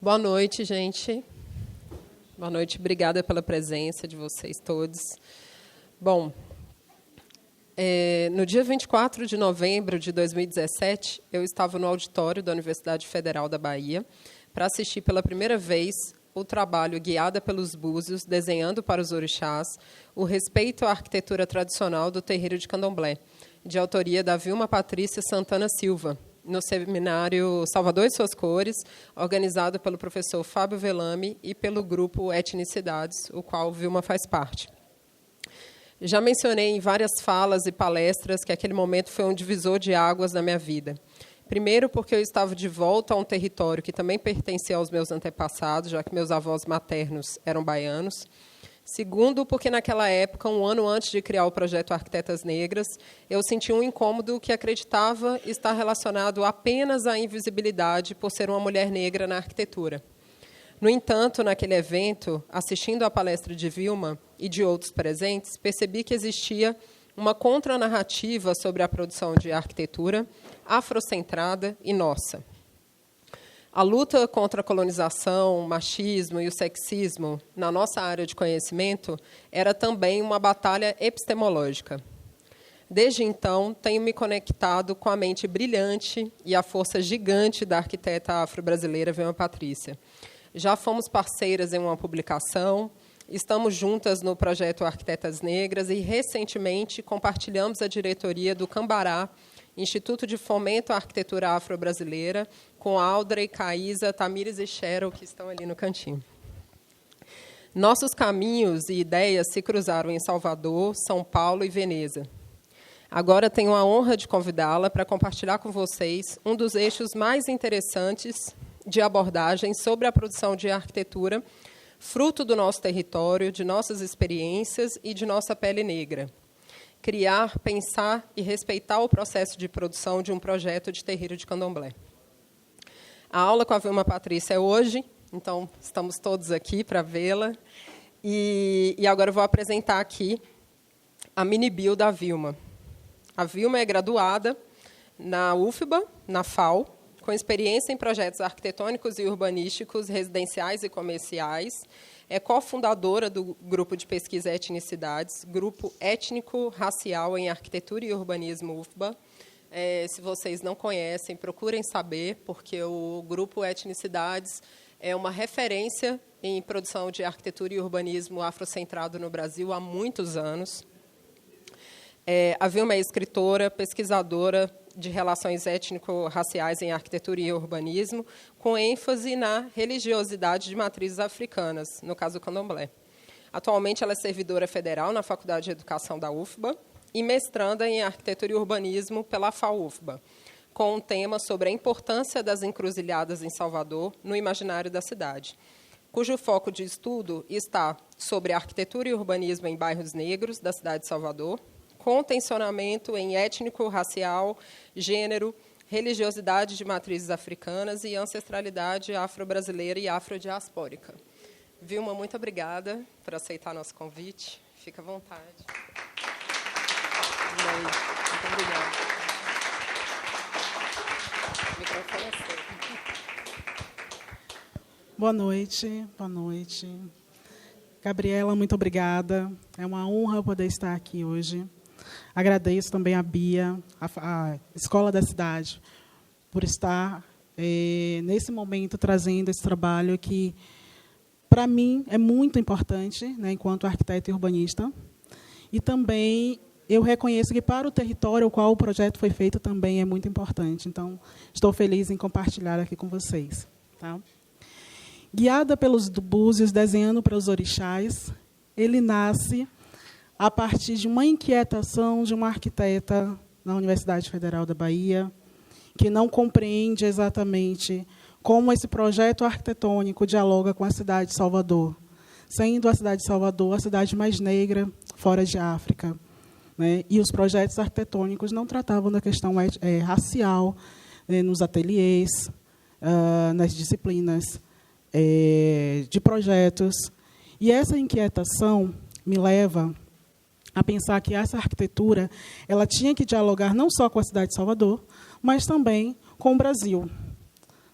Boa noite, gente. Boa noite, obrigada pela presença de vocês todos. Bom, no dia 24 de novembro de 2017, eu estava no auditório da Universidade Federal da Bahia para assistir pela primeira vez o trabalho Guiada pelos Búzios, Desenhando para os Orixás, o respeito à arquitetura tradicional do terreiro de Candomblé, de autoria da Vilma Patrícia Santana Silva, no seminário Salvador e Suas Cores, organizado pelo professor Fábio Velame e pelo grupo Etnicidades, o qual Vilma faz parte. Já mencionei em várias falas e palestras que aquele momento foi um divisor de águas na minha vida. Primeiro, porque eu estava de volta a um território que também pertencia aos meus antepassados, já que meus avós maternos eram baianos. Segundo, porque naquela época, um ano antes de criar o projeto Arquitetas Negras, eu senti um incômodo que acreditava estar relacionado apenas à invisibilidade por ser uma mulher negra na arquitetura. No entanto, naquele evento, assistindo à palestra de Vilma e de outros presentes, percebi que existia uma contranarrativa sobre a produção de arquitetura afrocentrada e nossa. A luta contra a colonização, o machismo e o sexismo na nossa área de conhecimento era também uma batalha epistemológica. Desde então, tenho me conectado com a mente brilhante e a força gigante da arquiteta afro-brasileira Vilma Patrícia. Já fomos parceiras em uma publicação, estamos juntas no projeto Arquitetas Negras e, recentemente, compartilhamos a diretoria do Cambará, Instituto de Fomento à Arquitetura Afro-Brasileira, com Audrey, Caísa, Tamires e Cheryl, que estão ali no cantinho. Nossos caminhos e ideias se cruzaram em Salvador, São Paulo e Veneza. Agora tenho a honra de convidá-la para compartilhar com vocês um dos eixos mais interessantes de abordagem sobre a produção de arquitetura, fruto do nosso território, de nossas experiências e de nossa pele negra. Criar, pensar e respeitar o processo de produção de um projeto de terreiro de candomblé. A aula com a Vilma Patrícia é hoje, então estamos todos aqui para vê-la. E agora eu vou apresentar aqui a mini-bio da Vilma. A Vilma é graduada na UFBA, na FAO, com experiência em projetos arquitetônicos e urbanísticos, residenciais e comerciais. É cofundadora do Grupo de Pesquisa Etnicidades, Grupo Étnico-Racial em Arquitetura e Urbanismo UFBA. Se vocês não conhecem, procurem saber, porque o Grupo Etnicidades é uma referência em produção de arquitetura e urbanismo afrocentrado no Brasil há muitos anos. A Vilma é escritora, pesquisadora de relações étnico-raciais em arquitetura e urbanismo, com ênfase na religiosidade de matrizes africanas, no caso do candomblé. Atualmente, ela é servidora federal na Faculdade de Educação da UFBA e mestranda em arquitetura e urbanismo pela FAUFBA, com um tema sobre a importância das encruzilhadas em Salvador no imaginário da cidade, cujo foco de estudo está sobre arquitetura e urbanismo em bairros negros da cidade de Salvador, com tensionamento em étnico, racial, gênero, religiosidade de matrizes africanas e ancestralidade afro-brasileira e afrodiaspórica. Vilma, muito obrigada por aceitar nosso convite. Fica à vontade. Muito obrigada. O microfone é seu. Boa noite, boa noite. Gabriela, muito obrigada. É uma honra poder estar aqui hoje. Agradeço também a Bia, a Escola da Cidade, por estar, nesse momento, trazendo esse trabalho que, para mim, é muito importante, né, enquanto arquiteto e urbanista. E também eu reconheço que, para o território ao qual o projeto foi feito, também é muito importante. Então, estou feliz em compartilhar aqui com vocês. Tá? Guiada pelos búzios, desenhando para os orixás, ele nasce a partir de uma inquietação de uma arquiteta na Universidade Federal da Bahia, que não compreende exatamente como esse projeto arquitetônico dialoga com a cidade de Salvador, sendo a cidade de Salvador a cidade mais negra fora de África, né? E os projetos arquitetônicos não tratavam da questão racial, né, nos ateliês, nas disciplinas de projetos. E essa inquietação me leva a pensar que essa arquitetura ela tinha que dialogar não só com a cidade de Salvador, mas também com o Brasil,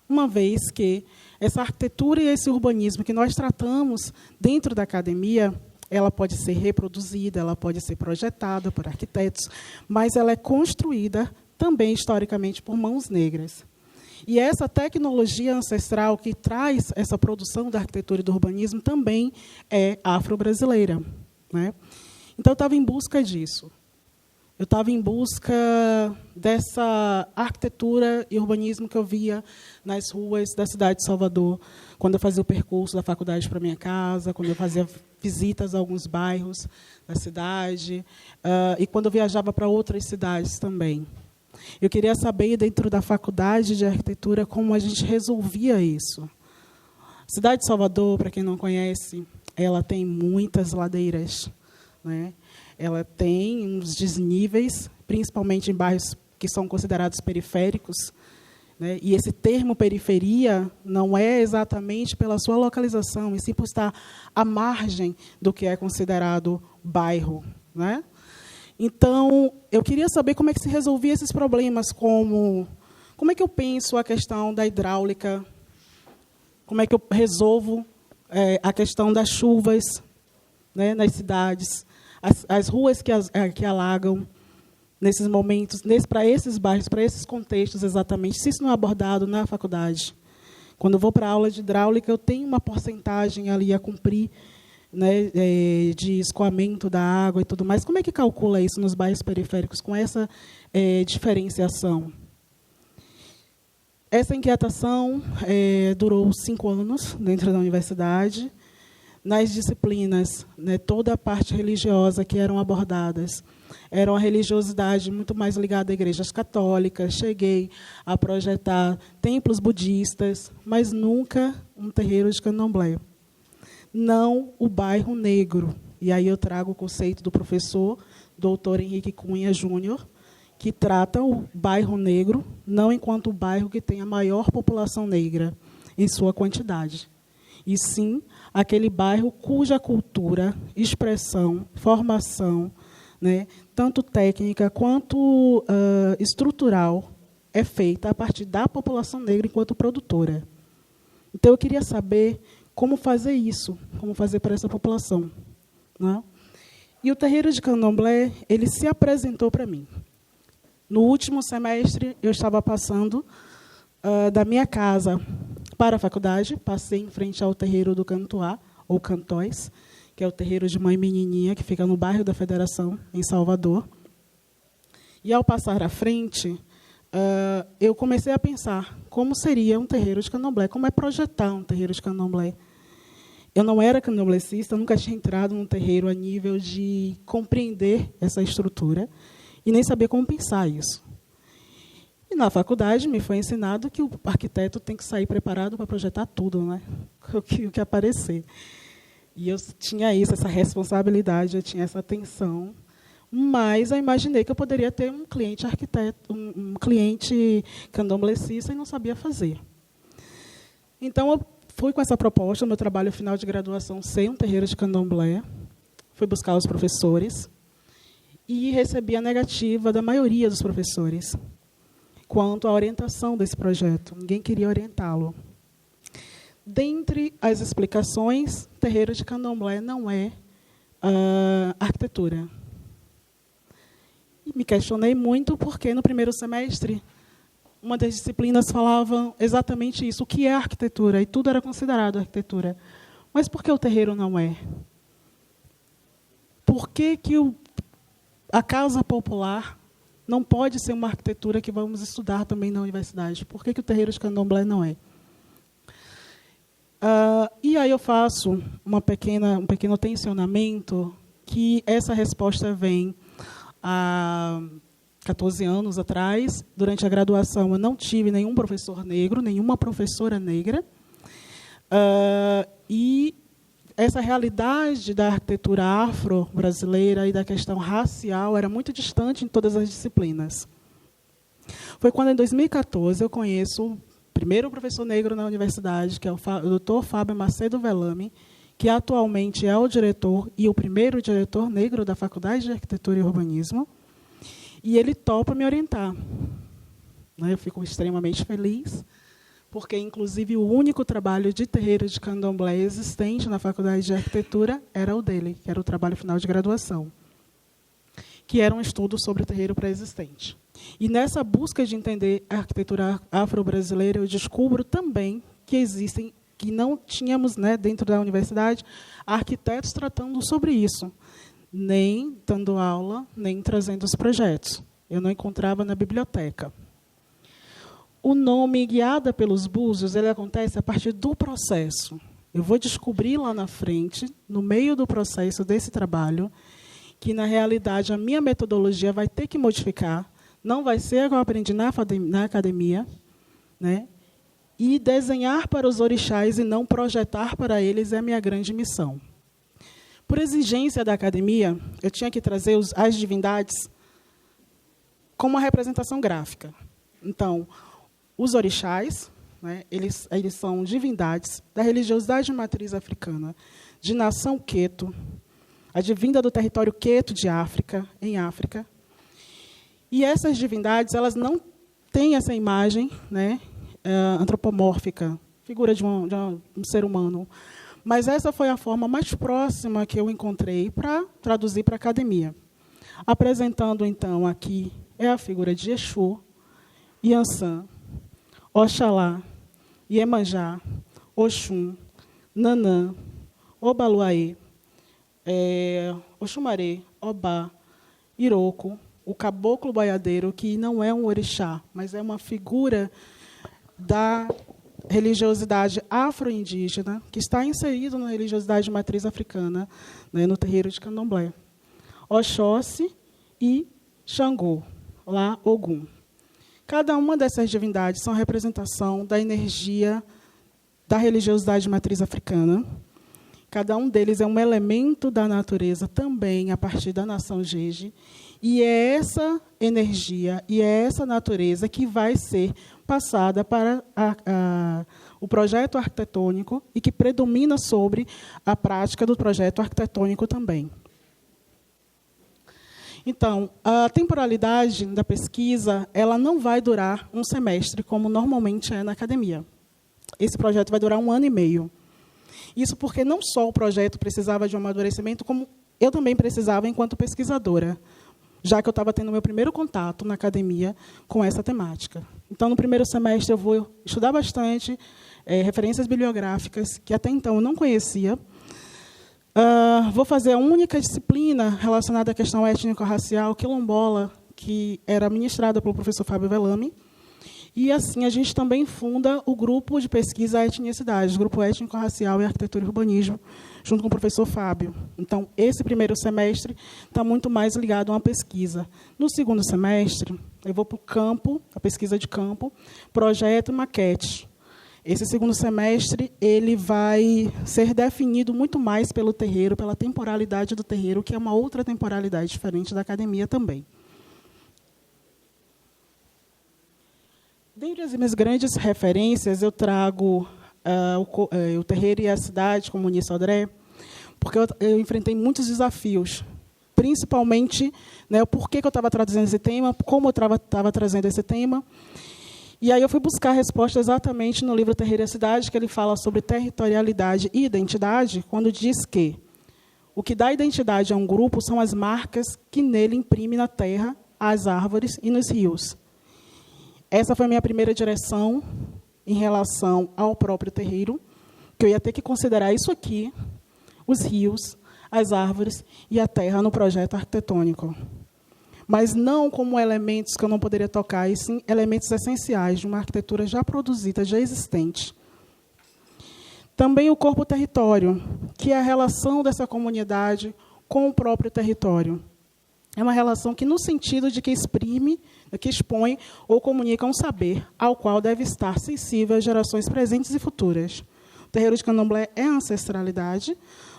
uma vez que essa arquitetura e esse urbanismo que nós tratamos dentro da academia, ela pode ser reproduzida, ela pode ser projetada por arquitetos, mas ela é construída também, historicamente, por mãos negras. E essa tecnologia ancestral que traz essa produção da arquitetura e do urbanismo também é afro-brasileira, né? Então, eu estava em busca disso. Eu estava em busca dessa arquitetura e urbanismo que eu via nas ruas da cidade de Salvador, quando eu fazia o percurso da faculdade para a minha casa, quando eu fazia visitas a alguns bairros da cidade, e quando eu viajava para outras cidades também. Eu queria saber, dentro da faculdade de arquitetura, como a gente resolvia isso. A cidade de Salvador, para quem não conhece, ela tem muitas ladeiras, né? Ela tem uns desníveis, principalmente em bairros que são considerados periféricos, né? E esse termo periferia não é exatamente pela sua localização, e sim por estar à margem do que é considerado bairro, né? Então, eu queria saber como é que se resolvia esses problemas, como é que eu penso a questão da hidráulica, como é que eu resolvo a questão das chuvas, né, nas cidades, as ruas que alagam nesses momentos, para esses bairros, para esses contextos exatamente, se isso não é abordado na faculdade. Quando eu vou para a aula de hidráulica, eu tenho uma porcentagem ali a cumprir, né, de escoamento da água e tudo mais. Como é que calcula isso nos bairros periféricos, com essa diferenciação? Essa inquietação durou 5 anos dentro da universidade. Nas disciplinas, né, toda a parte religiosa que eram abordadas era uma religiosidade muito mais ligada a igrejas católicas. Cheguei a projetar templos budistas, mas nunca um terreiro de candomblé. Não o bairro negro. E aí eu trago o conceito do professor doutor Henrique Cunha Júnior, que trata o bairro negro não enquanto o bairro que tem a maior população negra em sua quantidade, e sim aquele bairro cuja cultura, expressão, formação, né, tanto técnica quanto estrutural, é feita a partir da população negra enquanto produtora. Então, eu queria saber como fazer isso, como fazer para essa população, né? E o terreiro de candomblé, ele se apresentou para mim. No último semestre, eu estava passando da minha casa para a faculdade, passei em frente ao terreiro do Cantuá, ou Cantóis, que é o terreiro de Mãe Menininha, que fica no bairro da Federação, em Salvador. E, ao passar à frente, eu comecei a pensar como seria um terreiro de candomblé, como é projetar um terreiro de candomblé. Eu não era candomblecista, nunca tinha entrado num terreiro a nível de compreender essa estrutura e nem saber como pensar isso. E, na faculdade, me foi ensinado que o arquiteto tem que sair preparado para projetar tudo, né? O que aparecer. E eu tinha isso, essa responsabilidade, eu tinha essa tensão, mas eu imaginei que eu poderia ter um cliente arquiteto, um cliente candomblecista e não sabia fazer. Então, eu fui com essa proposta, no meu trabalho final de graduação, ser um terreiro de candomblé, fui buscar os professores e recebi a negativa da maioria dos professores quanto à orientação desse projeto. Ninguém queria orientá-lo. Dentre as explicações, terreiro de candomblé não é arquitetura. E me questionei muito porque, no primeiro semestre, uma das disciplinas falava exatamente isso, o que é arquitetura, e tudo era considerado arquitetura. Mas por que o terreiro não é? Por que a casa popular não pode ser uma arquitetura que vamos estudar também na universidade? Por que o terreiro de candomblé não é? E aí eu faço um pequeno tensionamento, que essa resposta vem há 14 anos atrás. Durante a graduação, eu não tive nenhum professor negro, nenhuma professora negra. E essa realidade da arquitetura afro-brasileira e da questão racial era muito distante em todas as disciplinas. Foi quando, em 2014, eu conheço o primeiro professor negro na universidade, que é o Dr. Fábio Macedo Velame, que atualmente é o diretor e o primeiro diretor negro da Faculdade de Arquitetura e Urbanismo, e ele topa me orientar. Eu fico extremamente feliz, porque, inclusive, o único trabalho de terreiro de candomblé existente na Faculdade de Arquitetura era o dele, que era o trabalho final de graduação, que era um estudo sobre o terreiro pré-existente. E, nessa busca de entender a arquitetura afro-brasileira, eu descubro também que existem, que não tínhamos, né, dentro da universidade, arquitetos tratando sobre isso, nem dando aula, nem trazendo os projetos. Eu não encontrava na biblioteca. O nome Guiada pelos Búzios, ele acontece a partir do processo. Eu vou descobrir lá na frente, no meio do processo desse trabalho, que, na realidade, a minha metodologia vai ter que modificar, não vai ser o que eu aprendi na academia, né? E desenhar para os orixás e não projetar para eles é a minha grande missão. Por exigência da academia, eu tinha que trazer as divindades como uma representação gráfica. Então, os orixás, né, eles são divindades da religiosidade matriz africana, de nação Queto, advinda do território Queto de África, em África. E essas divindades, elas não têm essa imagem, né, antropomórfica, figura de um ser humano. Mas essa foi a forma mais próxima que eu encontrei para traduzir para a academia. Apresentando, então, aqui é a figura de Exu, Iansã, Oxalá, Iemanjá, Oxum, Nanã, Obaluaê, Oxumaré, Obá, Iroko, o caboclo boiadeiro, que não é um orixá, mas é uma figura da religiosidade afro-indígena, que está inserido na religiosidade matriz africana, né, no terreiro de candomblé. Oxóssi e Xangô, lá Ogum. Cada uma dessas divindades são a representação da energia da religiosidade matriz africana. Cada um deles é um elemento da natureza também, a partir da nação Jeje. E é essa energia e é essa natureza que vai ser passada para o projeto arquitetônico e que predomina sobre a prática do projeto arquitetônico também. Então, a temporalidade da pesquisa, ela não vai durar um semestre, como normalmente é na academia. Esse projeto vai durar 1 ano e meio. Isso porque não só o projeto precisava de um amadurecimento, como eu também precisava enquanto pesquisadora, já que eu estava tendo meu primeiro contato na academia com essa temática. Então, no primeiro semestre, eu vou estudar bastante referências bibliográficas, que até então eu não conhecia. Vou fazer a única disciplina relacionada à questão étnico-racial quilombola, que era ministrada pelo professor Fábio Velame. E, assim, a gente também funda o grupo de pesquisa etnicidade, grupo étnico-racial e arquitetura e urbanismo, junto com o professor Fábio. Então, esse primeiro semestre está muito mais ligado a uma pesquisa. No segundo semestre, eu vou para o campo, a pesquisa de campo, projeto e maquete. Esse segundo semestre ele vai ser definido muito mais pelo terreiro, pela temporalidade do terreiro, que é uma outra temporalidade diferente da academia também. Dentre as minhas grandes referências, eu trago o terreiro e a cidade, como Muniz Sodré, porque eu enfrentei muitos desafios, principalmente, né, o porquê que eu estava trazendo esse tema, como eu estava trazendo esse tema. E aí eu fui buscar a resposta exatamente no livro Terreiro e a Cidade, que ele fala sobre territorialidade e identidade, quando diz que o que dá identidade a um grupo são as marcas que nele imprime na terra, as árvores e nos rios. Essa foi a minha primeira direção em relação ao próprio terreiro, que eu ia ter que considerar isso aqui, os rios, as árvores e a terra no projeto arquitetônico. Mas não como elementos que eu não poderia tocar, e sim elementos essenciais de uma arquitetura já produzida, já existente. Também o corpo-território, que é a relação dessa comunidade com o próprio território. É uma relação que, no sentido de que exprime, que expõe ou comunica um saber ao qual deve estar sensível às gerações presentes e futuras. O terreiro de candomblé é ancestralidade,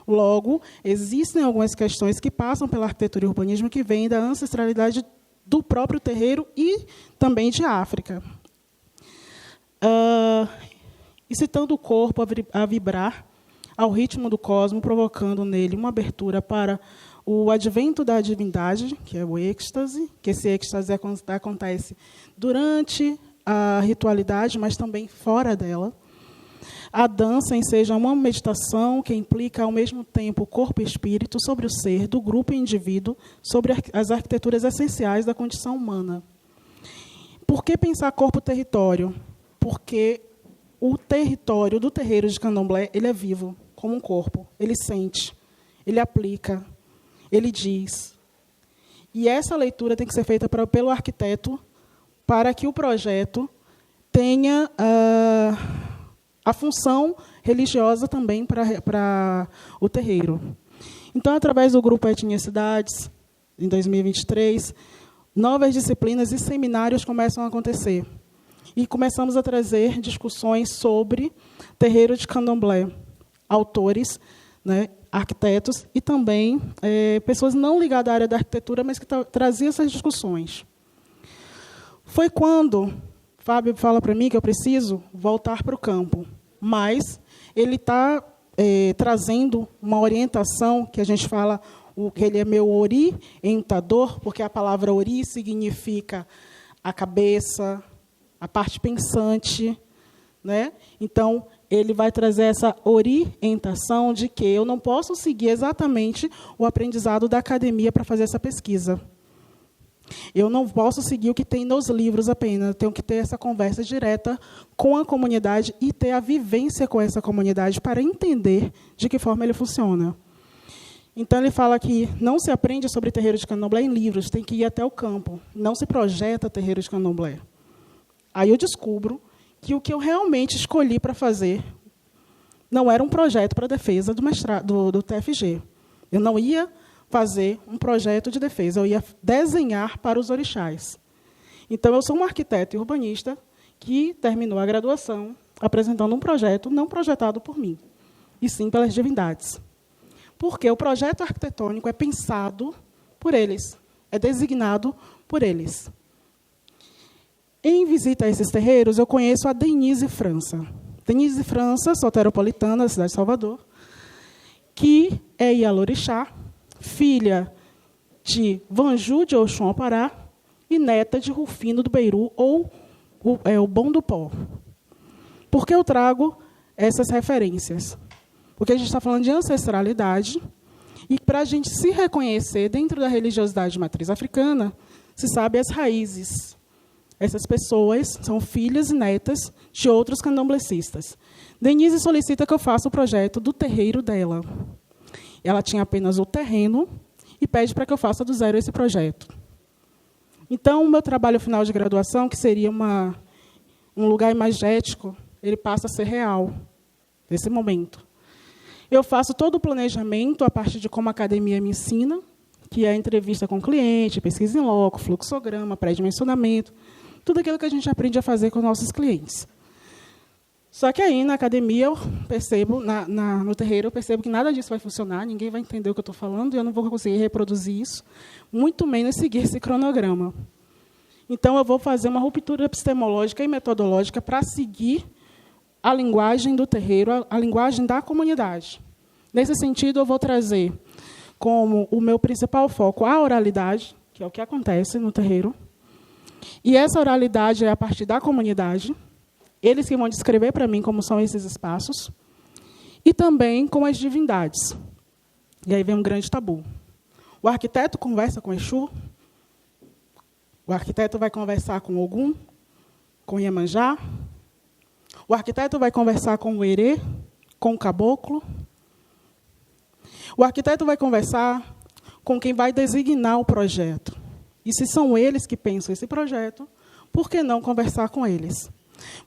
logo, existem algumas questões que passam pela arquitetura e urbanismo que vêm da ancestralidade do próprio terreiro e também de África. Incitando o corpo a vibrar ao ritmo do cosmos, provocando nele uma abertura para o advento da divindade, que é o êxtase, que esse êxtase acontece durante a ritualidade, mas também fora dela. A dança enseja uma meditação que implica, ao mesmo tempo, o corpo e espírito sobre o ser, do grupo e indivíduo, sobre as arquiteturas essenciais da condição humana. Por que pensar corpo-território? Porque o território do terreiro de Candomblé, ele é vivo, como um corpo. Ele sente, ele aplica, ele diz. E essa leitura tem que ser feita pelo arquiteto para que o projeto tenha a função religiosa também para o terreiro. Então, através do grupo Etnicidades, em 2023, novas disciplinas e seminários começam a acontecer. E começamos a trazer discussões sobre terreiro de Candomblé, autores, né, arquitetos e também pessoas não ligadas à área da arquitetura, mas que traziam essas discussões. Foi quando Fábio fala para mim que eu preciso voltar para o campo, mas ele está trazendo uma orientação que a gente fala, que ele é meu orientador, porque a palavra ori significa a cabeça, a parte pensante, né? Então, ele vai trazer essa orientação de que eu não posso seguir exatamente o aprendizado da academia para fazer essa pesquisa. Eu não posso seguir o que tem nos livros apenas, eu tenho que ter essa conversa direta com a comunidade e ter a vivência com essa comunidade para entender de que forma ele funciona. Então, ele fala que não se aprende sobre terreiro de Candomblé em livros, tem que ir até o campo, não se projeta terreiro de Candomblé. Aí eu descubro que o que eu realmente escolhi para fazer não era um projeto para a defesa do TFG. Eu não ia fazer um projeto de defesa, eu ia desenhar para os orixás. Então, eu sou um arquiteto e urbanista que terminou a graduação apresentando um projeto não projetado por mim, e sim pelas divindades. Porque o projeto arquitetônico é pensado por eles, é designado por eles. Em visita a esses terreiros, eu conheço a Denise França. Denise França, soteropolitana da cidade de Salvador, que é Ialorixá, filha de Vanju de Oxum Pará e neta de Rufino do Beiru, ou o Bom do Pó. Por que eu trago essas referências? Porque a gente está falando de ancestralidade, e para a gente se reconhecer dentro da religiosidade de matriz africana, se sabe as raízes. Essas pessoas são filhas e netas de outros candomblecistas. Denise solicita que eu faça o projeto do terreiro dela. Ela tinha apenas o terreno e pede para que eu faça do zero esse projeto. Então, o meu trabalho final de graduação, que seria um lugar imagético, ele passa a ser real, nesse momento. Eu faço todo o planejamento a partir de como a academia me ensina, que é a entrevista com o cliente, pesquisa em loco, fluxograma, pré-dimensionamento, tudo aquilo que a gente aprende a fazer com os nossos clientes. Só que aí, na academia, eu percebo, no terreiro, eu percebo que nada disso vai funcionar, ninguém vai entender o que eu estou falando, e eu não vou conseguir reproduzir isso, muito menos seguir esse cronograma. Então, eu vou fazer uma ruptura epistemológica e metodológica para seguir a linguagem do terreiro, a linguagem da comunidade. Nesse sentido, eu vou trazer como o meu principal foco a oralidade, que é o que acontece no terreiro. E essa oralidade é a partir da comunidade, eles que vão descrever para mim como são esses espaços, e também com as divindades. E aí vem um grande tabu. O arquiteto conversa com Exu, o arquiteto vai conversar com Ogum, com Iemanjá, o arquiteto vai conversar com o Herê, com o caboclo, o arquiteto vai conversar com quem vai designar o projeto. E se são eles que pensam esse projeto, por que não conversar com eles?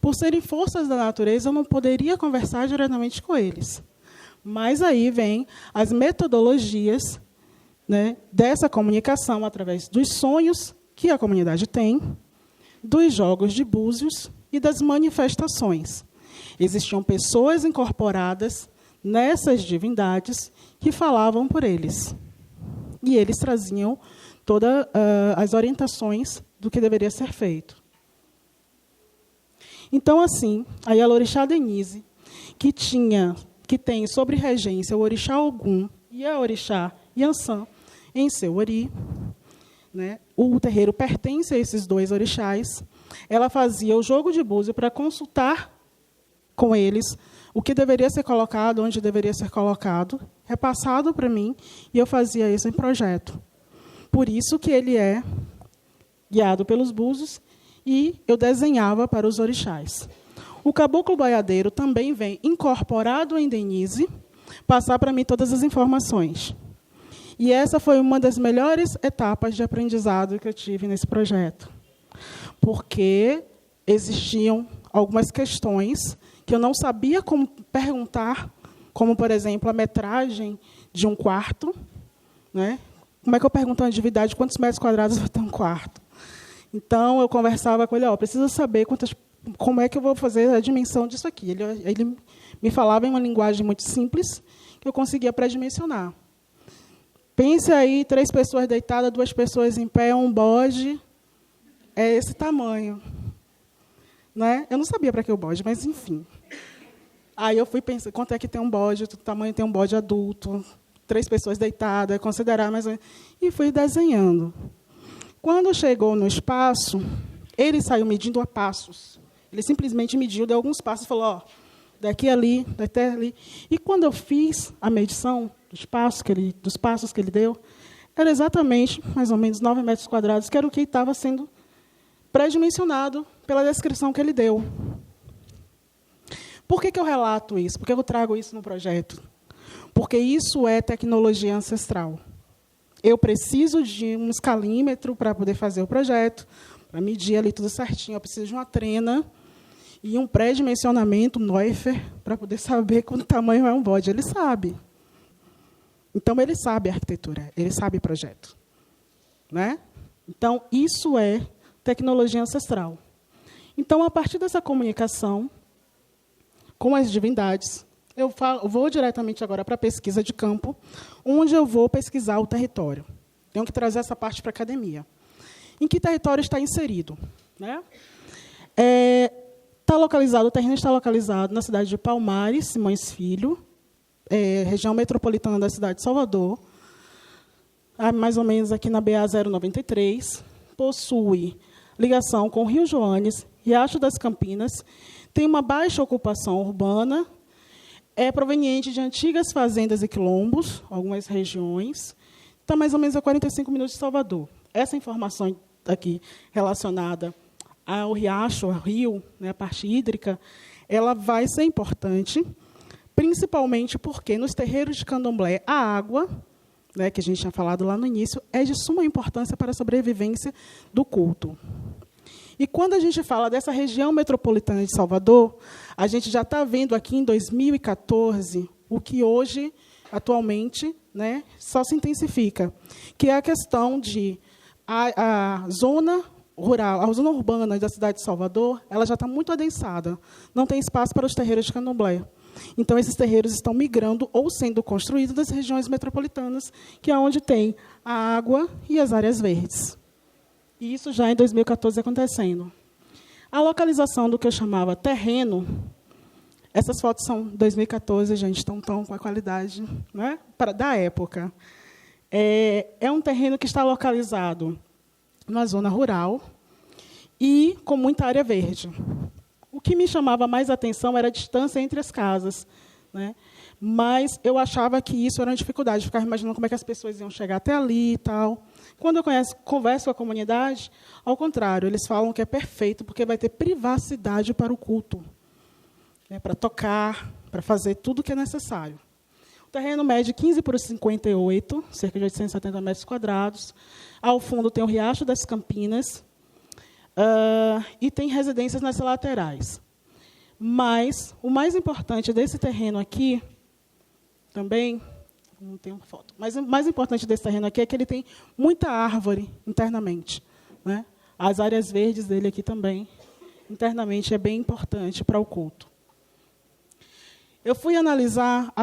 Por serem forças da natureza, eu não poderia conversar diretamente com eles. Mas aí vem as metodologias, né, dessa comunicação através dos sonhos que a comunidade tem, dos jogos de búzios e das manifestações. Existiam pessoas incorporadas nessas divindades que falavam por eles. E eles traziam todas as orientações do que deveria ser feito. Então, assim, a Ialorixá Denise, que tem sobre regência o orixá Ogum e a orixá Yansan em seu ori, né? O terreiro pertence a esses dois orixás, ela fazia o jogo de búzio para consultar com eles o que deveria ser colocado, onde deveria ser colocado, repassado para mim, e eu fazia isso em projeto. Por isso que ele é guiado pelos búzios, e eu desenhava para os orixás. O caboclo boiadeiro também vem incorporado em Denise, passar para mim todas as informações. E essa foi uma das melhores etapas de aprendizado que eu tive nesse projeto, porque existiam algumas questões que eu não sabia como perguntar, como, por exemplo, a metragem de um quarto. Né? Como é que eu pergunto a atividade, quantos metros quadrados vai ter um quarto? Então, eu conversava com ele, preciso saber como é que eu vou fazer a dimensão disso aqui. Ele me falava em uma linguagem muito simples, que eu conseguia pré-dimensionar. Pense aí, 3 pessoas deitadas, 2 pessoas em pé, um bode, é esse tamanho. Né? Eu não sabia para que o bode, mas, enfim. Aí eu fui pensar, quanto é que tem um bode, do tamanho tem um bode adulto, 3 pessoas deitadas, considerar mais ou menos, e fui desenhando. Quando chegou no espaço, ele saiu medindo a passos. Ele simplesmente mediu, deu alguns passos e falou, daqui ali, daqui ali. E quando eu fiz a medição dos passos que ele deu, era exatamente, mais ou menos, 9 metros quadrados, que era o que estava sendo pré-dimensionado pela descrição que ele deu. Por que eu relato isso? Por que eu trago isso no projeto? Porque isso é tecnologia ancestral. Eu preciso de um escalímetro para poder fazer o projeto, para medir ali tudo certinho. Eu preciso de uma trena e um pré-dimensionamento, um Neuffer, para poder saber quanto tamanho é um bode. Ele sabe. Então, ele sabe a arquitetura, ele sabe o projeto. Né? Então, isso é tecnologia ancestral. Então, a partir dessa comunicação com as divindades, eu vou diretamente agora para a pesquisa de campo, onde eu vou pesquisar o território. Tenho que trazer essa parte para a academia. Em que território está inserido? Né? O terreno está localizado na cidade de Palmares, Simões Filho, região metropolitana da cidade de Salvador, mais ou menos aqui na BA 093, possui ligação com o Rio Joanes, Riacho das Campinas, tem uma baixa ocupação urbana, é proveniente de antigas fazendas e quilombos, algumas regiões, está mais ou menos a 45 minutos de Salvador. Essa informação aqui relacionada ao riacho, ao rio, né, a parte hídrica, ela vai ser importante, principalmente porque nos terreiros de candomblé a água, né, que a gente tinha falado lá no início, é de suma importância para a sobrevivência do culto. E quando a gente fala dessa região metropolitana de Salvador, a gente já está vendo aqui em 2014 o que hoje, atualmente, né, só se intensifica, que é a questão de a zona rural, a zona urbana da cidade de Salvador, ela já está muito adensada, não tem espaço para os terreiros de candomblé. Então, esses terreiros estão migrando ou sendo construídos das regiões metropolitanas, que é onde tem a água e as áreas verdes. E isso já em 2014 acontecendo. A localização do que eu chamava terreno, essas fotos são 2014, gente, estão com a qualidade, né, da época. É um terreno que está localizado na zona rural e com muita área verde. O que me chamava mais atenção era a distância entre as casas, né? Mas eu achava que isso era uma dificuldade, ficava imaginando como é que as pessoas iam chegar até ali e tal. Quando eu converso com a comunidade, ao contrário, eles falam que é perfeito, porque vai ter privacidade para o culto, né, para tocar, para fazer tudo o que é necessário. O terreno mede 15 por 58, cerca de 870 metros quadrados. Ao fundo tem o Riacho das Campinas, e tem residências nas laterais. Mas o mais importante desse terreno aqui, também, não tenho foto, mas o mais importante desse terreno aqui é que ele tem muita árvore internamente. Né? As áreas verdes dele aqui também, internamente, é bem importante para o culto. Eu fui analisar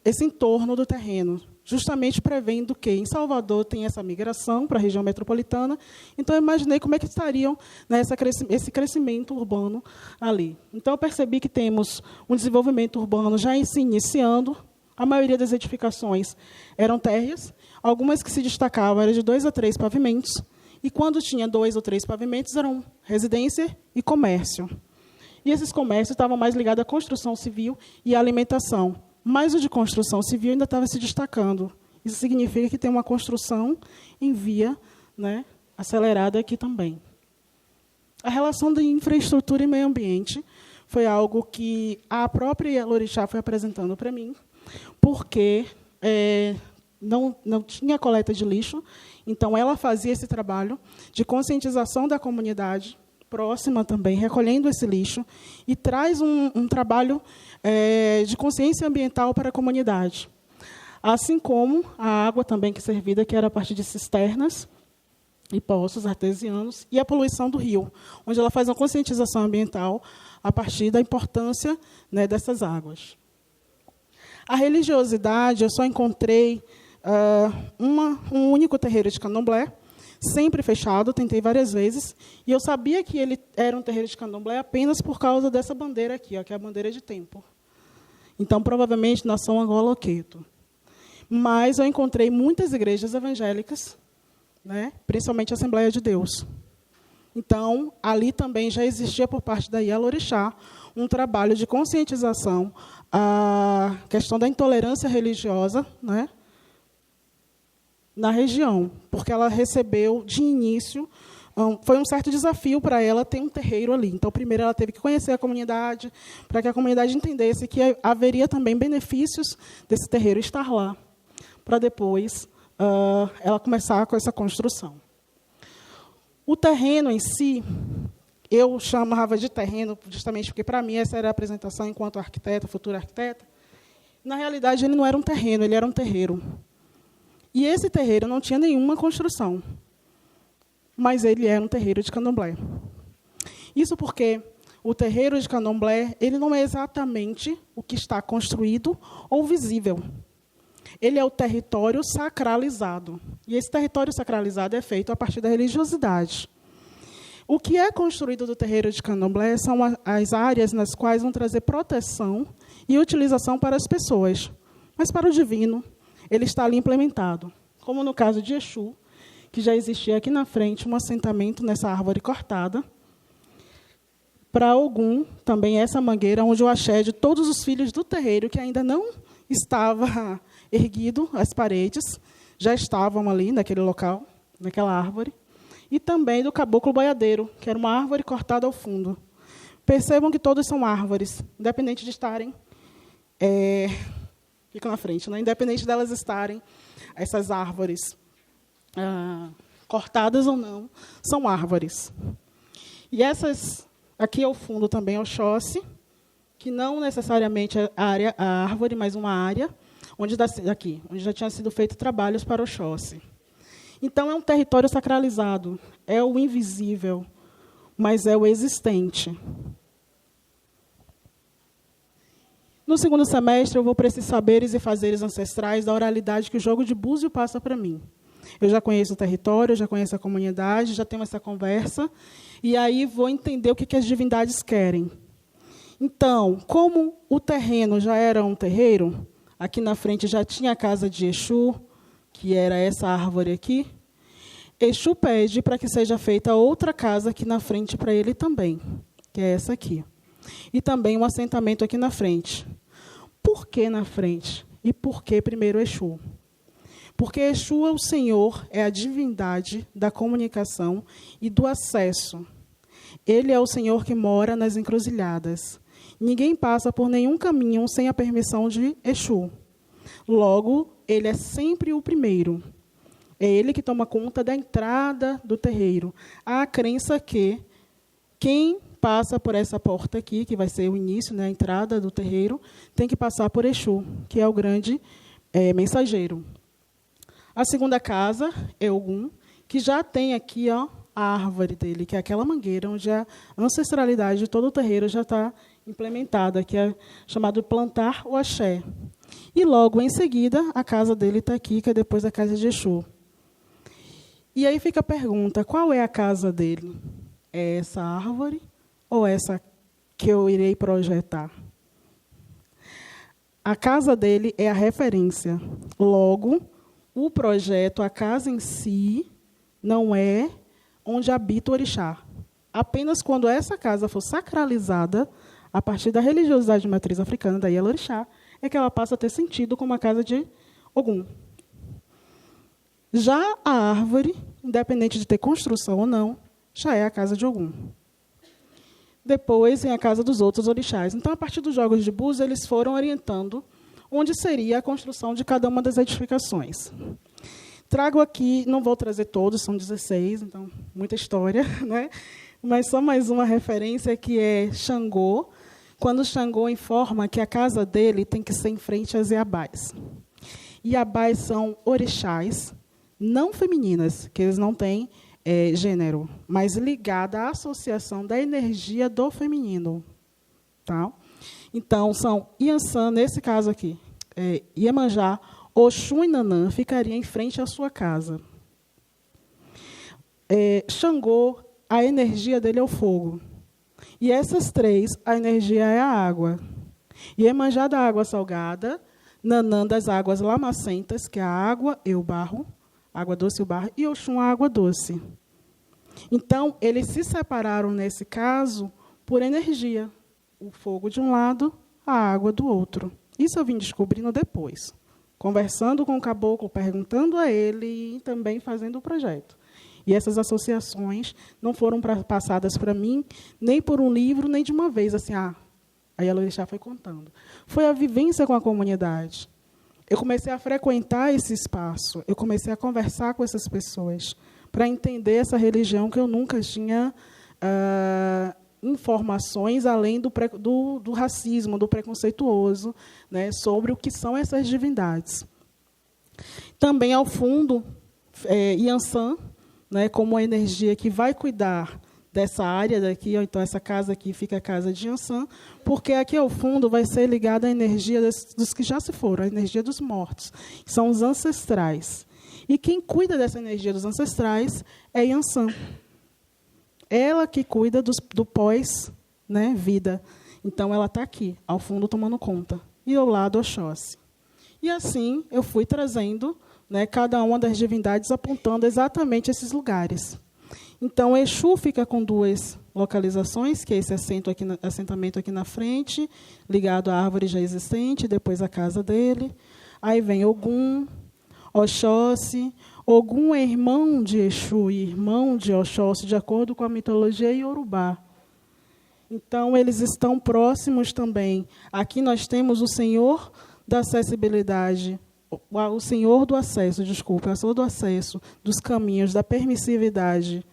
esse entorno do terreno, justamente prevendo que em Salvador tem essa migração para a região metropolitana, então eu imaginei como é que estariam, né, esse crescimento urbano ali. Então eu percebi que temos um desenvolvimento urbano já se iniciando, a maioria das edificações eram térreas, algumas que se destacavam eram de 2 a 3 pavimentos, e quando tinha 2 ou 3 pavimentos, eram residência e comércio. E esses comércios estavam mais ligados à construção civil e à alimentação. Mas o de construção civil ainda estava se destacando. Isso significa que tem uma construção em via, né, acelerada aqui também. A relação de infraestrutura e meio ambiente foi algo que a própria Ialorixá foi apresentando para mim, porque não tinha coleta de lixo, então ela fazia esse trabalho de conscientização da comunidade próxima também, recolhendo esse lixo, e traz um trabalho de consciência ambiental para a comunidade. Assim como a água também que servida, que era a partir de cisternas e poços artesianos, e a poluição do rio, onde ela faz uma conscientização ambiental a partir da importância, né, dessas águas. A religiosidade, eu só encontrei um único terreiro de candomblé, sempre fechado, tentei várias vezes, e eu sabia que ele era um terreiro de candomblé apenas por causa dessa bandeira aqui, ó, que é a bandeira de tempo. Então, provavelmente, nação Angola Oqueto. Mas eu encontrei muitas igrejas evangélicas, né, principalmente a Assembleia de Deus. Então, ali também já existia, por parte da Ialorixá, um trabalho de conscientização à questão da intolerância religiosa, né, na região, porque ela recebeu, de início, foi um certo desafio para ela ter um terreiro ali. Então, primeiro, ela teve que conhecer a comunidade, para que a comunidade entendesse que haveria também benefícios desse terreiro estar lá, para depois ela começar com essa construção. O terreno em si, eu chamava de terreno, justamente porque, para mim, essa era a apresentação enquanto arquiteta, futura arquiteta. Na realidade, ele não era um terreno, ele era um terreiro. E esse terreiro não tinha nenhuma construção, mas ele era um terreiro de candomblé. Isso porque o terreiro de candomblé ele não é exatamente o que está construído ou visível. Ele é o território sacralizado. E esse território sacralizado é feito a partir da religiosidade. O que é construído do terreiro de candomblé são as áreas nas quais vão trazer proteção e utilização para as pessoas. Mas para o divino, ele está ali implementado. Como no caso de Exu, que já existia aqui na frente um assentamento nessa árvore cortada. Para Ogum, também essa mangueira, onde o axé de todos os filhos do terreiro, que ainda não estava erguido, as paredes, já estavam ali naquele local, naquela árvore. E também do caboclo boiadeiro, que era uma árvore cortada ao fundo. Percebam que todos são árvores, independente de estarem... Fica na frente, né? Independente delas estarem, essas árvores cortadas ou não, são árvores. E essas, aqui ao fundo também é o Xóssi, que não necessariamente é a árvore, mas uma área, onde já tinham sido feitos trabalhos para o Xóssi. Então, é um território sacralizado, é o invisível, mas é o existente. No segundo semestre, eu vou para esses saberes e fazeres ancestrais da oralidade que o jogo de búzio passa para mim. Eu já conheço o território, eu já conheço a comunidade, já tenho essa conversa, e aí vou entender o que as divindades querem. Então, como o terreno já era um terreiro, aqui na frente já tinha a casa de Exu, que era essa árvore aqui, Exu pede para que seja feita outra casa aqui na frente para ele também, que é essa aqui. E também um assentamento aqui na frente. Por que na frente? E por que primeiro Exu? Porque Exu é o Senhor, é a divindade da comunicação e do acesso. Ele é o Senhor que mora nas encruzilhadas. Ninguém passa por nenhum caminho sem a permissão de Exu. Logo, ele é sempre o primeiro. É ele que toma conta da entrada do terreiro. Há a crença que quem passa por essa porta aqui, que vai ser o início, né, a entrada do terreiro, tem que passar por Exu, que é o grande mensageiro. A segunda casa é Ogum, que já tem aqui a árvore dele, que é aquela mangueira, onde a ancestralidade de todo o terreiro já está implementada, que é chamado plantar o axé. E logo em seguida, a casa dele está aqui, que é depois a casa de Exu. E aí fica a pergunta, qual é a casa dele? É essa árvore ou essa que eu irei projetar? A casa dele é a referência. Logo, o projeto, a casa em si, não é onde habita o orixá. Apenas quando essa casa for sacralizada, a partir da religiosidade de matriz africana, da Yalorixá, é que ela passa a ter sentido como a casa de Ogum. Já a árvore, independente de ter construção ou não, já é a casa de Ogum. Depois vem a casa dos outros orixás. Então, a partir dos jogos de búzios, eles foram orientando onde seria a construção de cada uma das edificações. Trago aqui, não vou trazer todos, são 16, então, muita história, né? Mas só mais uma referência, que é Xangô, quando Xangô informa que a casa dele tem que ser em frente às Iabás. Iabás são orixás, não femininas, que eles não têm gênero, mas ligada à associação da energia do feminino. Tá? Então, são Iansã, nesse caso aqui, Iemanjá, Oxum e Nanã ficariam em frente à sua casa. Xangô, a energia dele é o fogo. E essas três, a energia é a água. Iemanjá da água salgada, Nanã das águas lamacentas, que é a água e o barro, água doce e o barro, e Oxum, a água doce. Então, eles se separaram, nesse caso, por energia. O fogo de um lado, a água do outro. Isso eu vim descobrindo depois, conversando com o caboclo, perguntando a ele e também fazendo o projeto. E essas associações não foram passadas para mim, nem por um livro, nem de uma vez, assim, a Yalorixá foi contando. Foi a vivência com a comunidade. Eu comecei a frequentar esse espaço, eu comecei a conversar com essas pessoas, para entender essa religião que eu nunca tinha informações, além do racismo, do preconceituoso, né, sobre o que são essas divindades. Também, ao fundo, Iansã, né, como a energia que vai cuidar dessa área daqui, então essa casa aqui fica a casa de Iansã, porque aqui ao fundo vai ser ligada a energia dos que já se foram, a energia dos mortos, que são os ancestrais. E quem cuida dessa energia dos ancestrais é Iansã. Ela que cuida do pós, né, vida. Então, ela está aqui, ao fundo, tomando conta. E ao lado, Oxóssi. E assim, eu fui trazendo, né, cada uma das divindades, apontando exatamente esses lugares. Então, Exu fica com duas localizações, que é esse assentamento aqui na frente, ligado à árvore já existente, depois a casa dele. Aí vem Ogum, Oxóssi. Ogum é irmão de Exu e irmão de Oxóssi, de acordo com a mitologia iorubá. Então, eles estão próximos também. Aqui nós temos o Senhor da acessibilidade, o Senhor do acesso, desculpa, o Senhor do acesso, dos caminhos, da permissividade.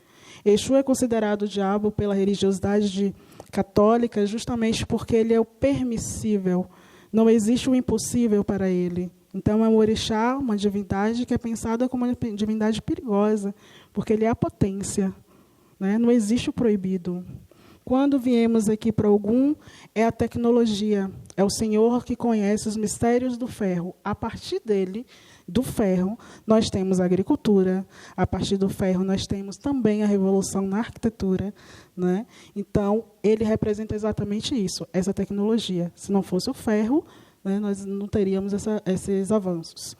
Exu é considerado o diabo pela religiosidade católica justamente porque ele é o permissível. Não existe o impossível para ele. Então, é um orixá, uma divindade que é pensada como uma divindade perigosa, porque ele é a potência, né? Não existe o proibido. Quando viemos aqui para Ogum, é a tecnologia, é o Senhor que conhece os mistérios do ferro. A partir dele, do ferro, nós temos a agricultura, a partir do ferro nós temos também a revolução na arquitetura, né? Então, ele representa exatamente isso, essa tecnologia. Se não fosse o ferro, né, nós não teríamos esses avanços.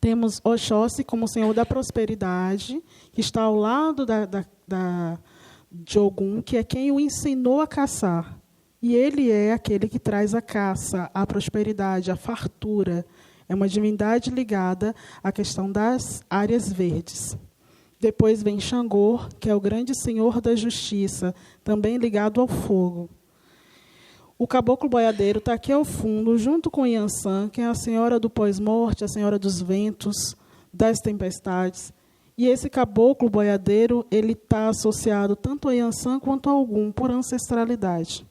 Temos Oxóssi como Senhor da prosperidade, que está ao lado de Ogum, que é quem o ensinou a caçar. E ele é aquele que traz a caça, a prosperidade, a fartura. É uma divindade ligada à questão das áreas verdes. Depois vem Xangô, que é o grande Senhor da justiça, também ligado ao fogo. O caboclo boiadeiro está aqui ao fundo, junto com Iansã, que é a senhora do pós-morte, a senhora dos ventos, das tempestades. E esse caboclo boiadeiro ele está associado tanto a Iansã quanto a Ogum, por ancestralidade.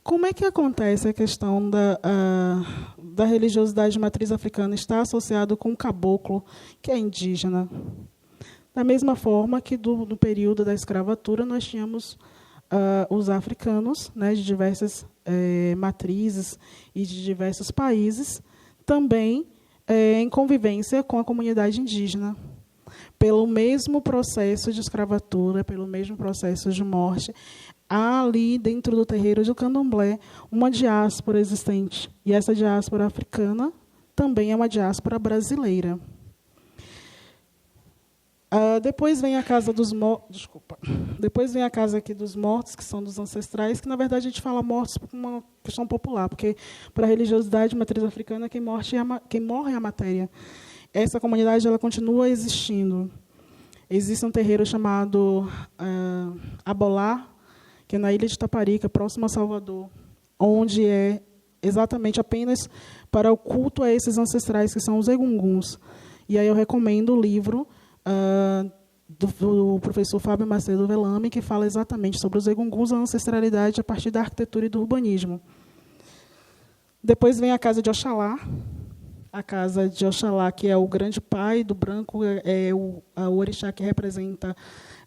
Como é que acontece a questão da religiosidade de matriz africana estar associado com o caboclo, que é indígena? Da mesma forma que, no período da escravatura, nós tínhamos os africanos, né, de diversas matrizes e de diversos países, também em convivência com a comunidade indígena. Pelo mesmo processo de escravatura, pelo mesmo processo de morte, há ali, dentro do terreiro do candomblé, uma diáspora existente. E essa diáspora africana também é uma diáspora brasileira. Depois vem a casa dos mortos, depois vem a casa aqui dos mortos, que são dos ancestrais, que, na verdade, a gente fala mortos por uma questão popular, porque, para a religiosidade de matriz africana, quem morre é a matéria. Essa comunidade ela continua existindo. Existe um terreiro chamado Abolá, que é na ilha de Taparica, próximo a Salvador, onde é exatamente apenas para o culto a esses ancestrais, que são os egunguns. E aí eu recomendo o livro do professor Fábio Macedo Velame, que fala exatamente sobre os egunguns, a ancestralidade a partir da arquitetura e do urbanismo. Depois vem a casa de Oxalá. A casa de Oxalá, que é o grande pai do branco, é o orixá que representa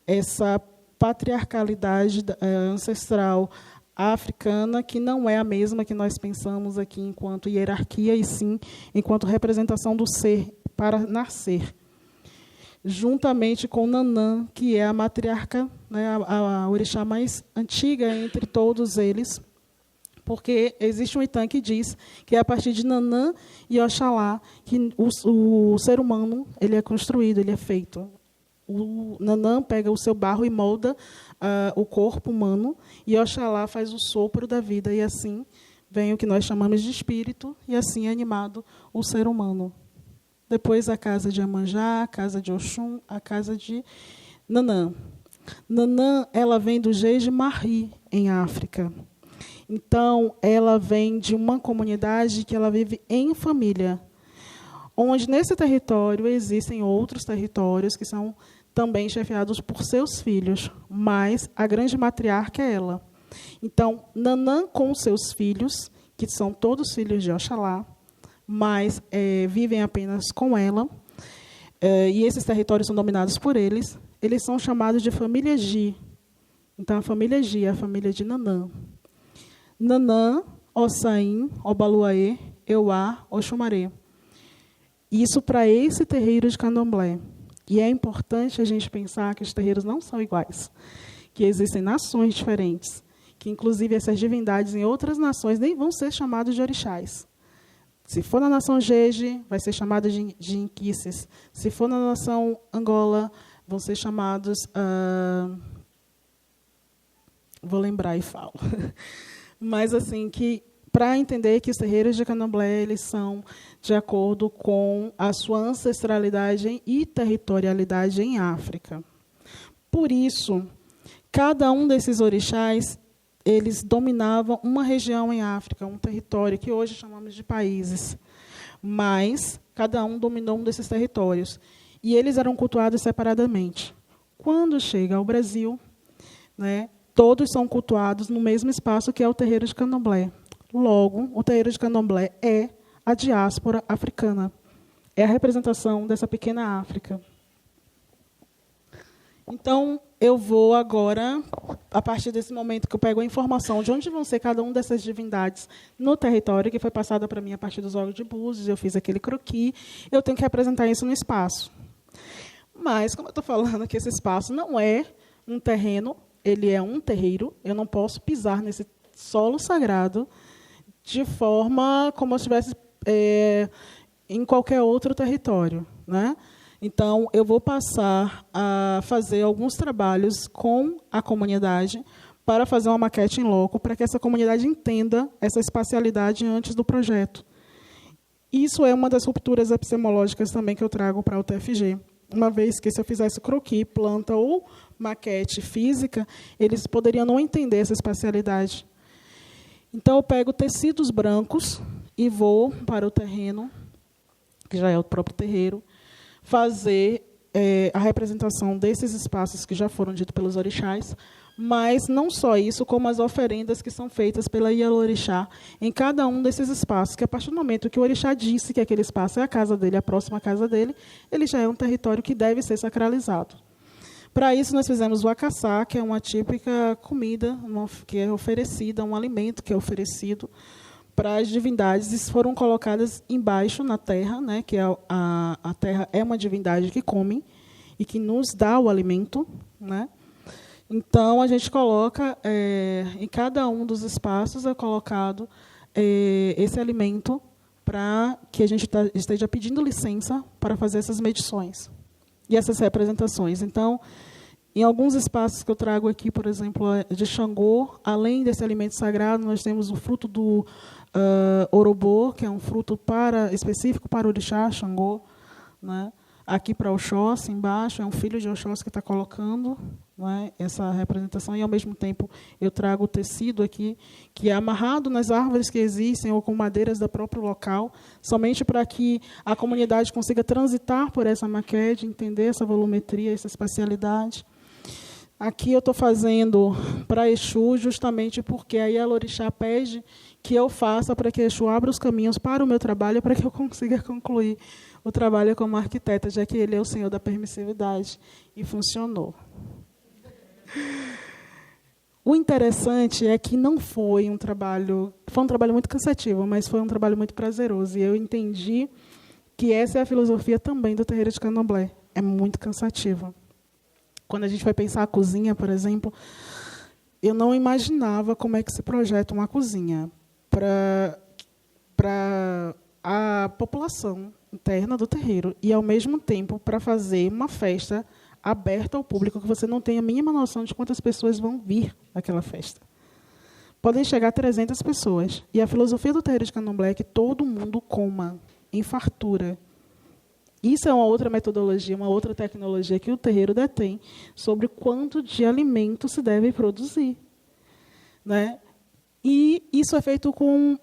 essa patriarcalidade ancestral africana, que não é a mesma que nós pensamos aqui enquanto hierarquia, e sim enquanto representação do ser para nascer. Juntamente com Nanã, que é a matriarca, né, a orixá mais antiga entre todos eles, porque existe um Itã que diz que é a partir de Nanã e Oxalá que o ser humano ele é construído, ele é feito. O Nanã pega o seu barro e molda o corpo humano, e Oxalá faz o sopro da vida, e assim vem o que nós chamamos de espírito, e assim é animado o ser humano. Depois a casa de Iemanjá, a casa de Oxum, a casa de Nanã. Nanã ela vem do Jeje Marri, em África. Então, ela vem de uma comunidade que ela vive em família, onde, nesse território, existem outros territórios que são também chefiados por seus filhos, mas a grande matriarca é ela. Então, Nanã com seus filhos, que são todos filhos de Oxalá, mas vivem apenas com ela, e esses territórios são dominados por eles são chamados de família Gi. Então, a família Gi é a família de Nanã. Nanã, Ossain, Obaluaê, Euá, Oxumaré. Isso para esse terreiro de candomblé. E é importante a gente pensar que os terreiros não são iguais, que existem nações diferentes, que, inclusive, essas divindades em outras nações nem vão ser chamadas de orixás. Se for na nação Jeje, vai ser chamada de Inquices. Se for na nação Angola, vão ser chamados... vou lembrar e falo. Mas, assim, que para entender que os terreiros de candomblé eles são de acordo com a sua ancestralidade e territorialidade em África. Por isso, cada um desses orixás eles dominavam uma região em África, um território que hoje chamamos de países. Mas cada um dominou um desses territórios. E eles eram cultuados separadamente. Quando chega ao Brasil, né, todos são cultuados no mesmo espaço que é o terreiro de candomblé. Logo, o terreiro de candomblé é a diáspora africana. É a representação dessa pequena África. Então, eu vou agora, a partir desse momento que eu pego a informação de onde vão ser cada uma dessas divindades no território, que foi passada para mim a partir dos órgãos de Búzios, eu fiz aquele croquis, eu tenho que representar isso no espaço. Mas, como eu estou falando que esse espaço não é um terreno, ele é um terreiro, eu não posso pisar nesse solo sagrado de forma como se estivesse em qualquer outro território, né? Então, eu vou passar a fazer alguns trabalhos com a comunidade para fazer uma maquete em loco, para que essa comunidade entenda essa espacialidade antes do projeto. Isso é uma das rupturas epistemológicas também que eu trago para o TFG. Uma vez que, se eu fizesse croquis, planta ou maquete física, eles poderiam não entender essa espacialidade. Então, eu pego tecidos brancos e vou para o terreno, que já é o próprio terreiro, fazer a representação desses espaços que já foram ditos pelos orixás, mas não só isso, como as oferendas que são feitas pela Ielorixá em cada um desses espaços, que a partir do momento que o orixá disse que aquele espaço é a casa dele, a próxima casa dele, ele já é um território que deve ser sacralizado. Para isso, nós fizemos o acaçá, que é uma típica comida que é oferecida, um alimento que é oferecido para as divindades, e foram colocadas embaixo na terra, né, que a terra é uma divindade que come e que nos dá o alimento, né? Então, a gente coloca, em cada um dos espaços é colocado esse alimento para que a gente esteja pedindo licença para fazer essas medições. e essas representações. Então, em alguns espaços que eu trago aqui, por exemplo, de Xangô, além desse alimento sagrado, nós temos o fruto do orobô, que é um fruto específico para o orixá, Xangô, né? Aqui para Oxóssi, embaixo, é um filho de Oxóssi que está colocando, né, essa representação, e, ao mesmo tempo, eu trago o tecido aqui, que é amarrado nas árvores que existem ou com madeiras do próprio local, somente para que a comunidade consiga transitar por essa maquete, entender essa volumetria, essa espacialidade. Aqui eu estou fazendo para Exu, justamente porque aí a Lorixá pede que eu faça para que Exu abra os caminhos para o meu trabalho, para que eu consiga concluir o trabalho como arquiteta, já que ele é o senhor da permissividade. E funcionou. O interessante é que não foi um trabalho... Foi um trabalho muito cansativo, mas foi um trabalho muito prazeroso. E eu entendi que essa é a filosofia também do terreiro de Candomblé. É muito cansativo. Quando a gente vai pensar a cozinha, por exemplo, eu não imaginava como é que se projeta uma cozinha para a população interna do terreiro e, ao mesmo tempo, para fazer uma festa aberta ao público, que você não tem a mínima noção de quantas pessoas vão vir àquela festa. Podem chegar a 300 pessoas. E a filosofia do terreiro de Candomblé é que todo mundo coma em fartura. Isso é uma outra metodologia, uma outra tecnologia que o terreiro detém sobre quanto de alimento se deve produzir, né? E isso é feito com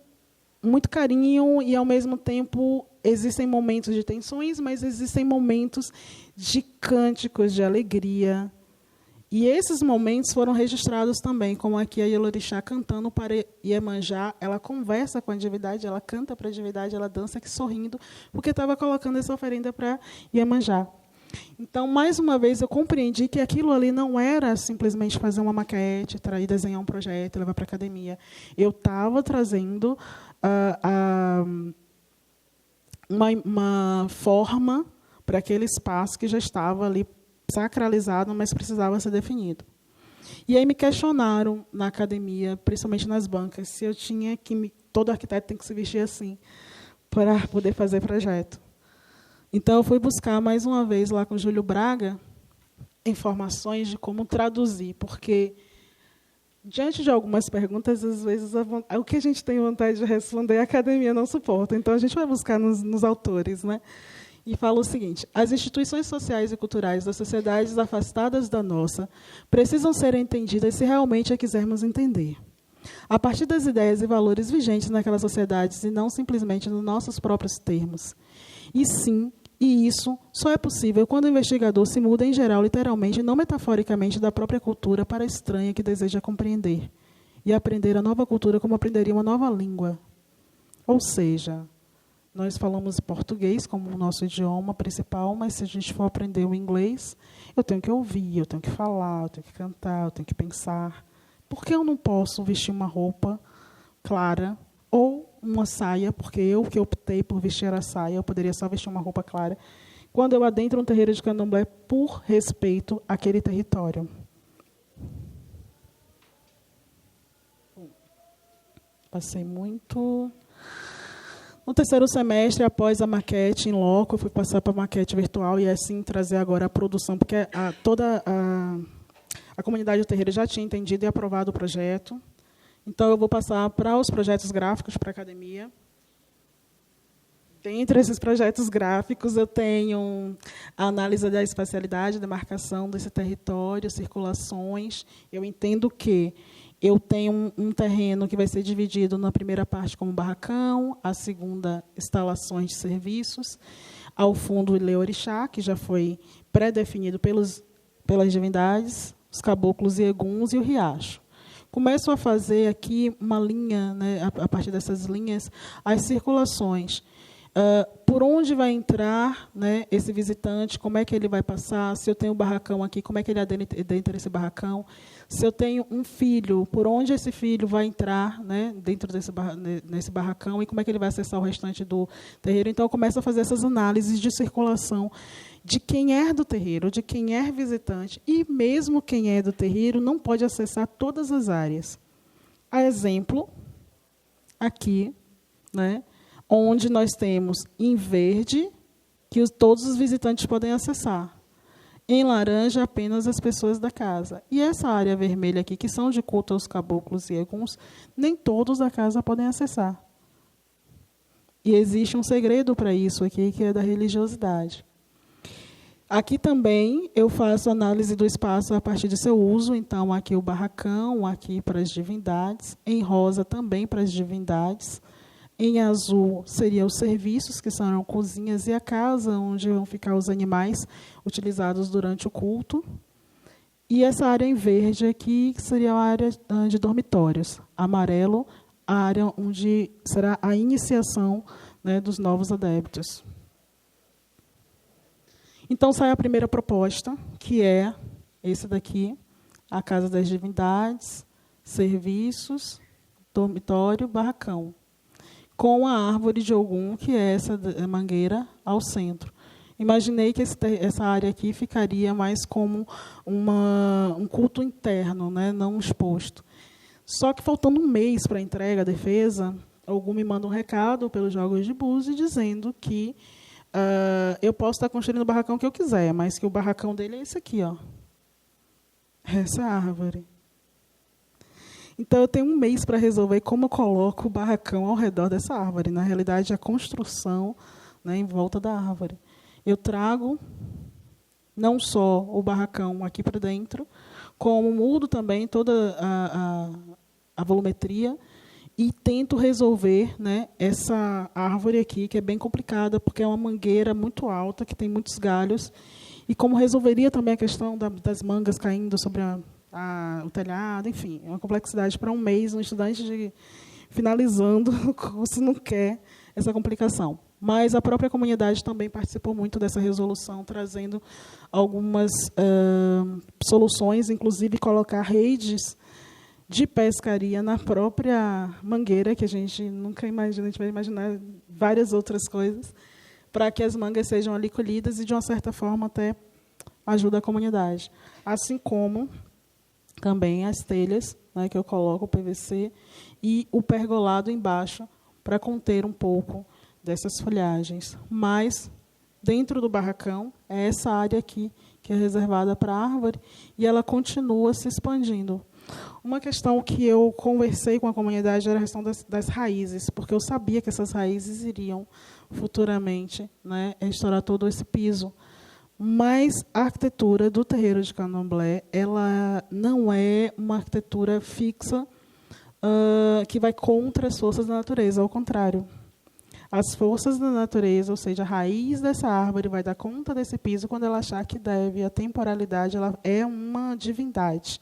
muito carinho e, ao mesmo tempo, existem momentos de tensões, mas existem momentos de cânticos, de alegria. E esses momentos foram registrados também, como aqui a Yelorixá cantando para Iemanjá. Ela conversa com a divindade, ela canta para a divindade, ela dança aqui sorrindo, porque estava colocando essa oferenda para Iemanjá. Então, mais uma vez, eu compreendi que aquilo ali não era simplesmente fazer uma maquete, desenhar um projeto, levar para a academia. Eu estava trazendo uma forma para aquele espaço que já estava ali sacralizado, mas precisava ser definido. E aí me questionaram na academia, principalmente nas bancas, se eu tinha que... Todo arquiteto tem que se vestir assim para poder fazer projeto. Então, eu fui buscar, mais uma vez, lá com o Júlio Braga, informações de como traduzir, porque, diante de algumas perguntas, às vezes, o que a gente tem vontade de responder, a academia não suporta. Então, a gente vai buscar nos autores, né? E fala o seguinte: as instituições sociais e culturais das sociedades afastadas da nossa precisam ser entendidas se realmente a quisermos entender, a partir das ideias e valores vigentes naquelas sociedades e não simplesmente nos nossos próprios termos. E isso só é possível quando o investigador se muda, em geral, literalmente, não metaforicamente, da própria cultura para a estranha que deseja compreender e aprender a nova cultura como aprenderia uma nova língua. Ou seja, nós falamos português como o nosso idioma principal, mas se a gente for aprender o inglês, eu tenho que ouvir, eu tenho que falar, eu tenho que cantar, eu tenho que pensar. Por que eu não posso vestir uma roupa clara ou uma saia, porque eu que optei por vestir a saia, eu poderia só vestir uma roupa clara, quando eu adentro um terreiro de Candomblé por respeito àquele território? Passei muito... No terceiro semestre, após a maquete em loco, eu fui passar para a maquete virtual e, assim, trazer agora a produção, porque toda a comunidade do terreiro já tinha entendido e aprovado o projeto. Então, eu vou passar para os projetos gráficos para a academia. Dentre esses projetos gráficos, eu tenho a análise da espacialidade, da marcação desse território, circulações. Eu entendo que eu tenho um terreno que vai ser dividido na primeira parte como barracão, a segunda, instalações de serviços, ao fundo, o Ilê-Orixá, que já foi pré-definido pelas divindades, os caboclos e eguns e o riacho. Começo a fazer aqui uma linha, né, a partir dessas linhas, as circulações. Por onde vai entrar, né, esse visitante, como é que ele vai passar, se eu tenho um barracão aqui, como é que ele adentra esse barracão, se eu tenho um filho, por onde esse filho vai entrar, né, dentro nesse barracão e como é que ele vai acessar o restante do terreiro. Então, eu começo a fazer essas análises de circulação de quem é do terreiro, de quem é visitante, e mesmo quem é do terreiro não pode acessar todas as áreas. A exemplo, aqui, né, onde nós temos em verde, que todos os visitantes podem acessar. Em laranja, apenas as pessoas da casa. E essa área vermelha aqui, que são de culto aos caboclos e eguns, nem todos da casa podem acessar. E existe um segredo para isso aqui, que é da religiosidade. Aqui também eu faço análise do espaço a partir de seu uso. Então, aqui o barracão, aqui para as divindades. Em rosa, também para as divindades. Em azul, seriam os serviços, que são cozinhas e a casa, onde vão ficar os animais utilizados durante o culto. E essa área em verde aqui, que seria a área de dormitórios. Amarelo, a área onde será a iniciação, né, dos novos adeptos. Então, sai a primeira proposta, que é esse daqui, a Casa das Divindades, serviços, dormitório, barracão, com a árvore de Ogum, que é essa mangueira, ao centro. Imaginei que essa área aqui ficaria mais como um culto interno, né, não exposto. Só que, faltando um mês para a entrega, a defesa, Ogum me manda um recado pelos Jogos de Búzios dizendo que eu posso estar construindo o barracão que eu quiser, mas que o barracão dele é esse aqui, ó. Essa árvore. Então, eu tenho um mês para resolver como eu coloco o barracão ao redor dessa árvore. Na realidade, a construção, né, em volta da árvore. Eu trago não só o barracão aqui para dentro, como mudo também toda a volumetria e tento resolver, né, essa árvore aqui, que é bem complicada, porque é uma mangueira muito alta, que tem muitos galhos. E como resolveria também a questão das mangas caindo sobre o telhado, enfim, é uma complexidade para um mês, um estudante finalizando o curso não quer essa complicação. Mas a própria comunidade também participou muito dessa resolução, trazendo algumas soluções, inclusive colocar redes de pescaria na própria mangueira, que a gente nunca imagina, a gente vai imaginar várias outras coisas, para que as mangas sejam ali colhidas e, de uma certa forma, até ajuda a comunidade. Assim como também as telhas, né, que eu coloco o PVC, e o pergolado embaixo, para conter um pouco dessas folhagens. Mas, dentro do barracão, é essa área aqui, que é reservada para a árvore, e ela continua se expandindo. Uma questão que eu conversei com a comunidade era a questão das raízes, porque eu sabia que essas raízes iriam, futuramente, né, restaurar todo esse piso. Mas a arquitetura do terreiro de Candomblé, ela não é uma arquitetura fixa que vai contra as forças da natureza, ao contrário. As forças da natureza, ou seja, a raiz dessa árvore vai dar conta desse piso quando ela achar que deve. A temporalidade, ela é uma divindade.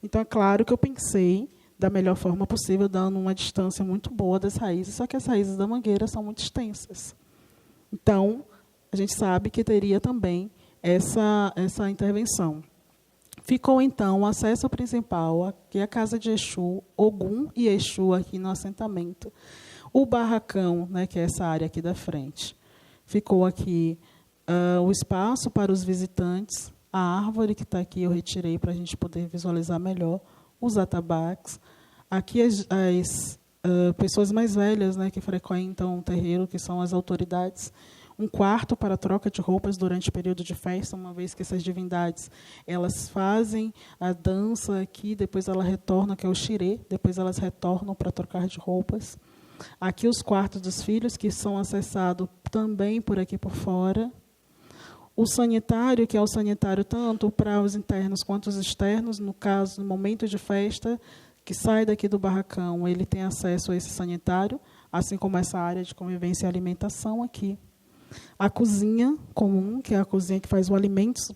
Então, é claro que eu pensei da melhor forma possível, dando uma distância muito boa das raízes, só que as raízes da mangueira são muito extensas. Então, a gente sabe que teria também essa intervenção. Ficou, então, o acesso principal, aqui é a casa de Exu, Ogum e Exu aqui no assentamento. O barracão, né, que é essa área aqui da frente. Ficou aqui o espaço para os visitantes, a árvore que está aqui eu retirei para a gente poder visualizar melhor, os atabaques. Aqui as pessoas mais velhas, né, que frequentam o terreiro, que são as autoridades. Um quarto para troca de roupas durante o período de festa, uma vez que essas divindades elas fazem a dança aqui, depois ela retorna, que é o xirê, depois elas retornam para trocar de roupas. Aqui os quartos dos filhos, que são acessados também por aqui por fora. O sanitário, que é o sanitário tanto para os internos quanto os externos, no caso, no momento de festa, que sai daqui do barracão, ele tem acesso a esse sanitário, assim como essa área de convivência e alimentação aqui. A cozinha comum, que é a cozinha que faz o alimentos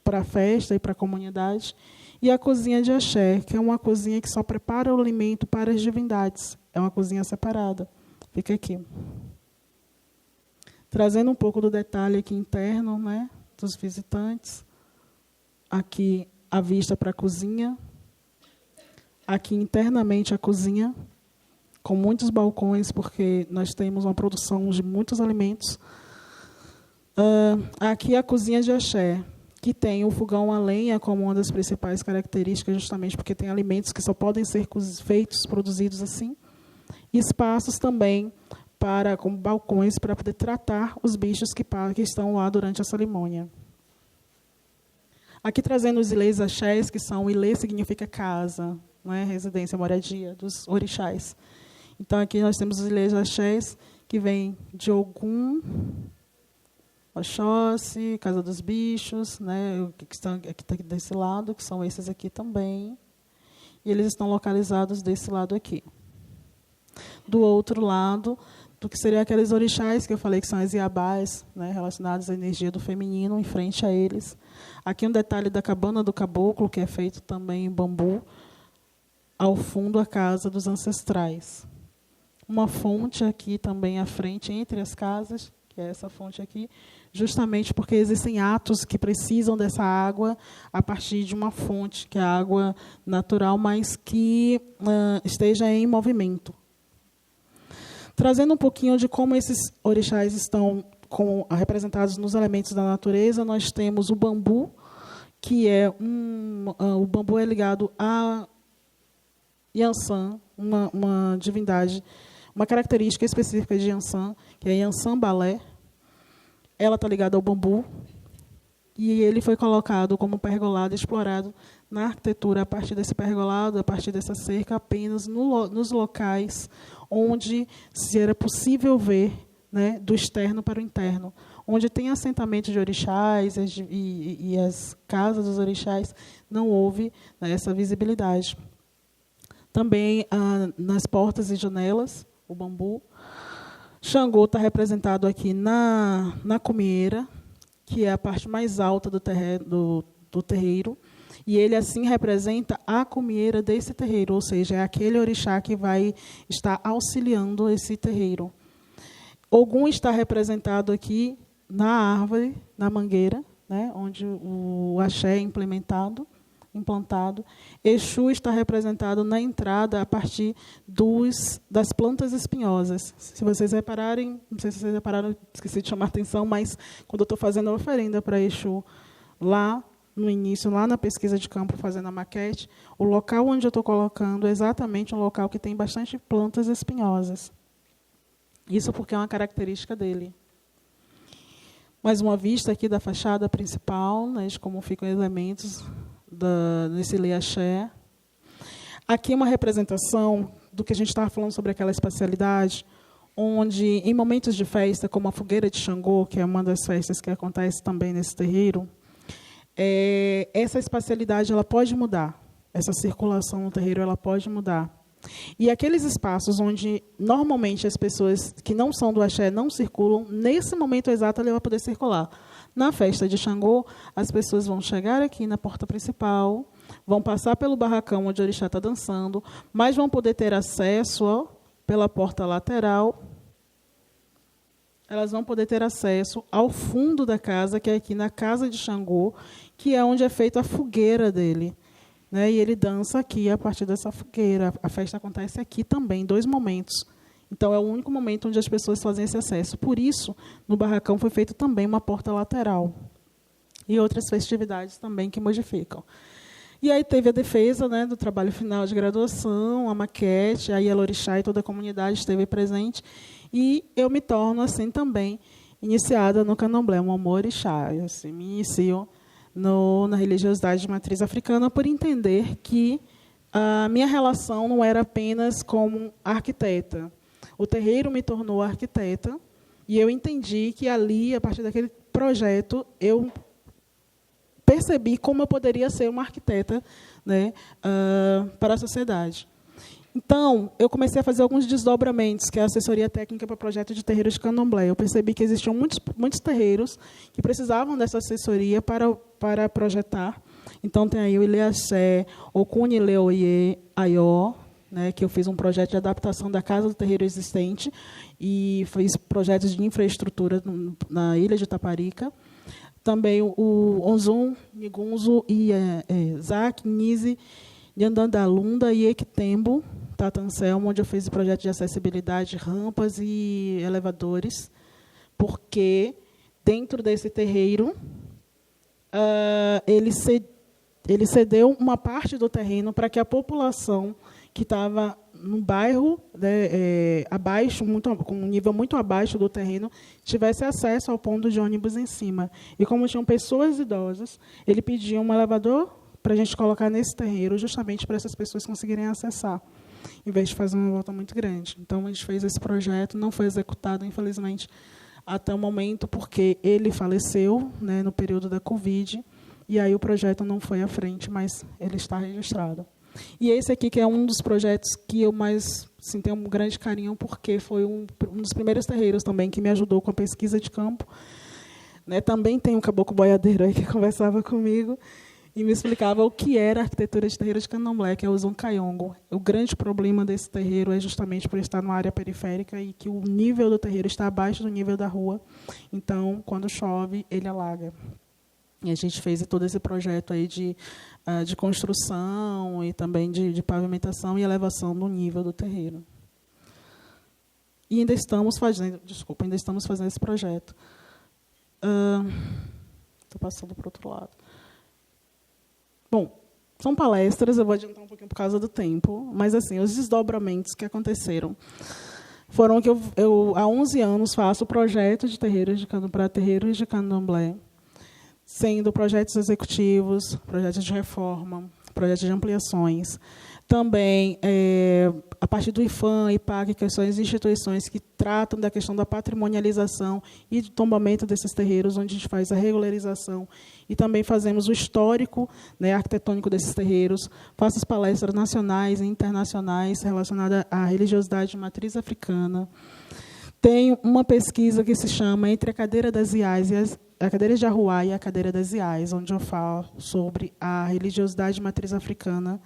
para a festa e para a comunidade, e a cozinha de axé, que é uma cozinha que só prepara o alimento para as divindades. É uma cozinha separada. Fica aqui. Trazendo um pouco do detalhe aqui interno, né, dos visitantes. Aqui a vista para a cozinha. Aqui internamente a cozinha, com muitos balcões, porque nós temos uma produção de muitos alimentos. Aqui a cozinha de axé, que tem o fogão a lenha como uma das principais características, justamente porque tem alimentos que só podem ser feitos, produzidos assim. E espaços também com balcões para poder tratar os bichos que estão lá durante a cerimônia. Aqui trazendo os ilês axés, que são, ilê significa casa, não é? Residência, moradia dos orixás. Então, aqui nós temos os ilês axés, que vêm de Ogum, Oxóssi, Casa dos Bichos, né, que estão aqui desse lado, que são esses aqui também. E eles estão localizados desse lado aqui. Do outro lado, do que seriam aqueles orixás que eu falei que são as iabás, né, relacionados à energia do feminino, em frente a eles. Aqui um detalhe da cabana do caboclo, que é feito também em bambu, ao fundo a casa dos ancestrais. Uma fonte aqui também à frente, entre as casas, que é essa fonte aqui, justamente porque existem atos que precisam dessa água a partir de uma fonte, que é a água natural, mas que esteja em movimento. Trazendo um pouquinho de como esses orixás estão representados nos elementos da natureza, nós temos o bambu, que é o bambu é ligado a Yansan, uma divindade, uma característica específica de Yansan, que é Yansan Balé. Ela está ligada ao bambu, e ele foi colocado como pergolado, explorado na arquitetura a partir desse pergolado, a partir dessa cerca, apenas nos locais onde se era possível ver, né, do externo para o interno. Onde tem assentamento de orixás e as casas dos orixás, não houve, né, essa visibilidade. Também nas portas e janelas, o bambu. Xangô está representado aqui na cumieira, que é a parte mais alta do terreiro, e ele assim representa a cumieira desse terreiro, ou seja, é aquele orixá que vai estar auxiliando esse terreiro. Ogum está representado aqui na árvore, na mangueira, né, onde o axé é implantado. Exu está representado na entrada a partir das plantas espinhosas. Se vocês repararem, não sei se vocês repararam, esqueci de chamar a atenção, mas quando eu estou fazendo a oferenda para Exu, lá no início, lá na pesquisa de campo, fazendo a maquete, o local onde eu estou colocando é exatamente um local que tem bastante plantas espinhosas. Isso porque é uma característica dele. Mais uma vista aqui da fachada principal, né, de como ficam os elementos nesse ilê axé. Aqui uma representação do que a gente estava falando sobre aquela espacialidade, onde, em momentos de festa, como a fogueira de Xangô, que é uma das festas que acontece também nesse terreiro, essa espacialidade ela pode mudar, essa circulação no terreiro ela pode mudar. E aqueles espaços onde, normalmente, as pessoas que não são do axé não circulam, nesse momento exato ela vai poder circular. Na festa de Xangô, as pessoas vão chegar aqui na porta principal, vão passar pelo barracão onde o orixá está dançando, mas vão poder ter acesso pela porta lateral. Elas vão poder ter acesso ao fundo da casa, que é aqui na casa de Xangô, que é onde é feita a fogueira dele. Né? E ele dança aqui a partir dessa fogueira. A festa acontece aqui também, em 2 momentos. Então, é o único momento onde as pessoas fazem esse acesso. Por isso, no barracão foi feito também uma porta lateral. E outras festividades também que modificam. E aí teve a defesa, né, do trabalho final de graduação, a maquete, a Yelorixá e toda a comunidade esteve presente. E eu me torno, assim, também iniciada no candomblé, um amor-orixá. Eu assim, me inicio na religiosidade de matriz africana por entender que a minha relação não era apenas como arquiteta. O terreiro me tornou arquiteta e eu entendi que ali, a partir daquele projeto, eu percebi como eu poderia ser uma arquiteta, né, para a sociedade. Então, eu comecei a fazer alguns desdobramentos, que é a assessoria técnica para o projeto de terreiro de candomblé. Eu percebi que existiam muitos terreiros que precisavam dessa assessoria para projetar. Então, tem aí o Ilê Axé, o Cune Leoie Aió, né, que eu fiz um projeto de adaptação da casa do terreiro existente e fiz projetos de infraestrutura na ilha de Taparica. Também o Onzum, Nigunzo e Zac, Nise, Yandandalunda e Equitembo, Tatanselmo, onde eu fiz o projeto de acessibilidade, rampas e elevadores, porque, dentro desse terreiro, ele cedeu uma parte do terreno para que a população que estava num bairro, né, abaixo, com um nível muito abaixo do terreno, tivesse acesso ao ponto de ônibus em cima. E como tinham pessoas idosas, ele pediu um elevador para a gente colocar nesse terreiro, justamente para essas pessoas conseguirem acessar, em vez de fazer uma volta muito grande. Então, a gente fez esse projeto, não foi executado, infelizmente, até o momento, porque ele faleceu, né, no período da Covid, e aí o projeto não foi à frente, mas ele está registrado. E esse aqui, que é um dos projetos que eu mais assim, tenho um grande carinho, porque foi um dos primeiros terreiros também que me ajudou com a pesquisa de campo. Né, também tem um caboclo boiadeiro aí que conversava comigo e me explicava o que era a arquitetura de terreiro de candomblé, que é o Zoncayongo. O grande problema desse terreiro é justamente por estar numa área periférica e que o nível do terreiro está abaixo do nível da rua. Então, quando chove, ele alaga. E a gente fez todo esse projeto aí de construção e também de pavimentação e elevação do nível do terreiro. E ainda estamos fazendo esse projeto. Estou passando para o outro lado. Bom, são palestras, eu vou adiantar um pouquinho por causa do tempo, mas assim, os desdobramentos que aconteceram foram que eu há 11 anos faço projetos de terreiros de candomblé para terreiros de candomblé, sendo projetos executivos, projetos de reforma, projetos de ampliações. Também, a partir do IFAM, IPAC, que são as instituições que tratam da questão da patrimonialização e do tombamento desses terreiros, onde a gente faz a regularização. E também fazemos o histórico, né, arquitetônico desses terreiros. Faço as palestras nacionais e internacionais relacionadas à religiosidade de matriz africana. Tem uma pesquisa que se chama Entre a Cadeira das IAs e a Cadeira de Arruá e a Cadeira das IAs, onde eu falo sobre a religiosidade de matriz africana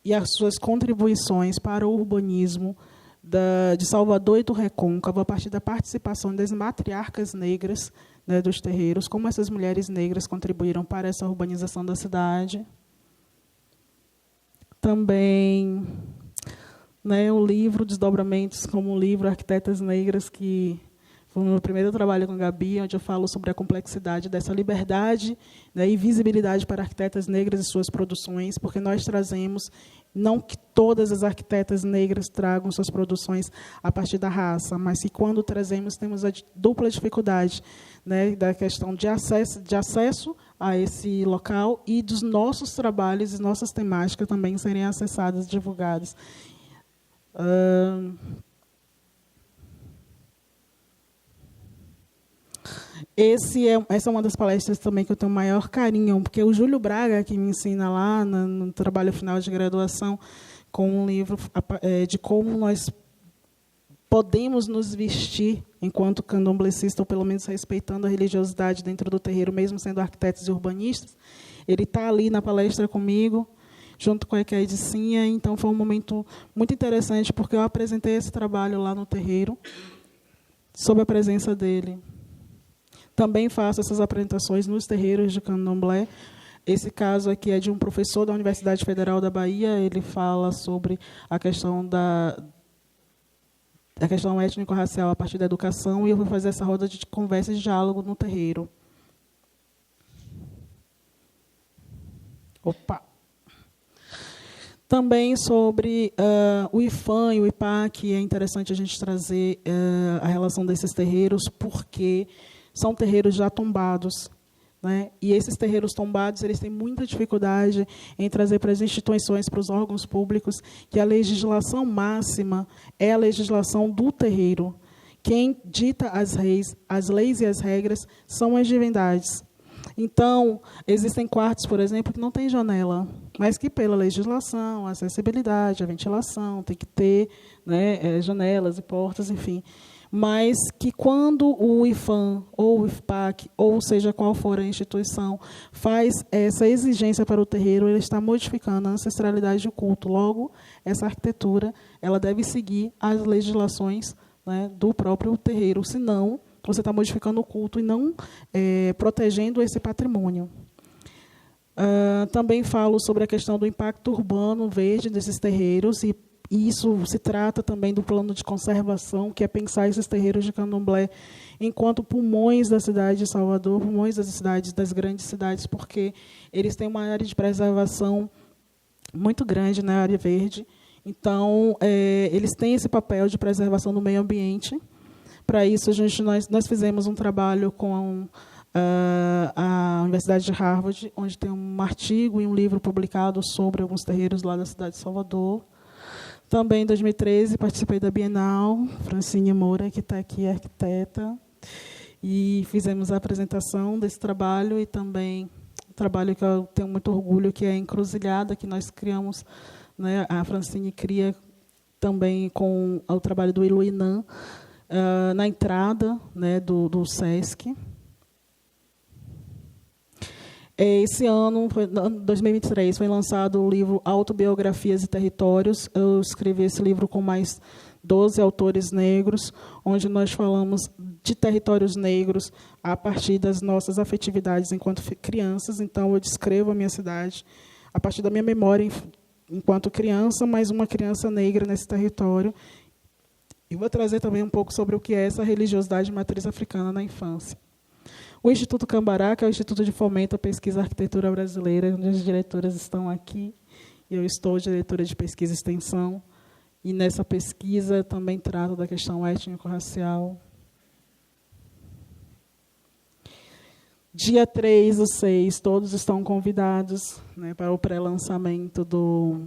e as suas contribuições para o urbanismo de Salvador e do Recôncavo, a partir da participação das matriarcas negras, né, dos terreiros, como essas mulheres negras contribuíram para essa urbanização da cidade. Também, né, o livro Desdobramentos, como o livro Arquitetas Negras, que foi o meu primeiro trabalho com a Gabi, onde eu falo sobre a complexidade dessa liberdade, né, e visibilidade para arquitetas negras e suas produções, porque nós trazemos, não que todas as arquitetas negras tragam suas produções a partir da raça, mas que, quando trazemos, temos a dupla dificuldade, né, da questão de acesso a esse local e dos nossos trabalhos e nossas temáticas também serem acessadas e divulgadas. Essa é uma das palestras também que eu tenho maior carinho, porque o Júlio Braga, que me ensina lá no trabalho final de graduação, com um livro de como nós podemos nos vestir enquanto candomblecista, ou pelo menos respeitando a religiosidade dentro do terreiro, mesmo sendo arquitetos e urbanistas. Ele está ali na palestra comigo, junto com a Edicinha. Então, foi um momento muito interessante, porque eu apresentei esse trabalho lá no terreiro, sob a presença dele. Também faço essas apresentações nos terreiros de candomblé. Esse caso aqui é de um professor da Universidade Federal da Bahia. Ele fala sobre a questão étnico-racial a partir da educação, e eu vou fazer essa roda de conversa e de diálogo no terreiro. Opa! Também sobre o IFAM e o IPAC, é interessante a gente trazer a relação desses terreiros, porque são terreiros já tombados, né? E esses terreiros tombados, eles têm muita dificuldade em trazer para as instituições, para os órgãos públicos, que a legislação máxima é a legislação do terreiro. Quem dita as leis e as regras são as divindades. Então, existem quartos, por exemplo, que não têm janela, mas que, pela legislação, a acessibilidade, a ventilação, tem que ter, né, janelas e portas, enfim. Mas que, quando o IFAM ou o IFPAC, ou seja qual for a instituição, faz essa exigência para o terreiro, ele está modificando a ancestralidade do culto. Logo, essa arquitetura ela deve seguir as legislações, né, do próprio terreiro, senão você está modificando o culto e não protegendo esse patrimônio. Também falo sobre a questão do impacto urbano verde desses terreiros, e isso se trata também do plano de conservação, que é pensar esses terreiros de candomblé enquanto pulmões da cidade de Salvador, pulmões das grandes cidades, porque eles têm uma área de preservação muito grande na área verde, Então, eles têm esse papel de preservação do meio ambiente. Para isso, nós fizemos um trabalho com a Universidade de Harvard, onde tem um artigo e um livro publicado sobre alguns terreiros lá da cidade de Salvador. Também, em 2013, participei da Bienal, Francine Moura, que está aqui, arquiteta, e fizemos a apresentação desse trabalho e também um trabalho que eu tenho muito orgulho, que é a Encruzilhada, que nós criamos, né, a Francine cria também com o trabalho do Iluinã, na entrada, né, do SESC. Esse ano, 2023, foi lançado o livro Autobiografias e Territórios. Eu escrevi esse livro com mais 12 autores negros, onde nós falamos de territórios negros a partir das nossas afetividades enquanto crianças. Então, eu descrevo a minha cidade a partir da minha memória enquanto criança, mas uma criança negra nesse território. E vou trazer também um pouco sobre o que é essa religiosidade de matriz africana na infância. O Instituto Cambará, que é o Instituto de Fomento à Pesquisa e Arquitetura Brasileira, onde as diretoras estão aqui, e eu estou diretora de Pesquisa e Extensão, e nessa pesquisa também trato da questão étnico-racial. Dia 3 do 6, todos estão convidados, né, para o pré-lançamento do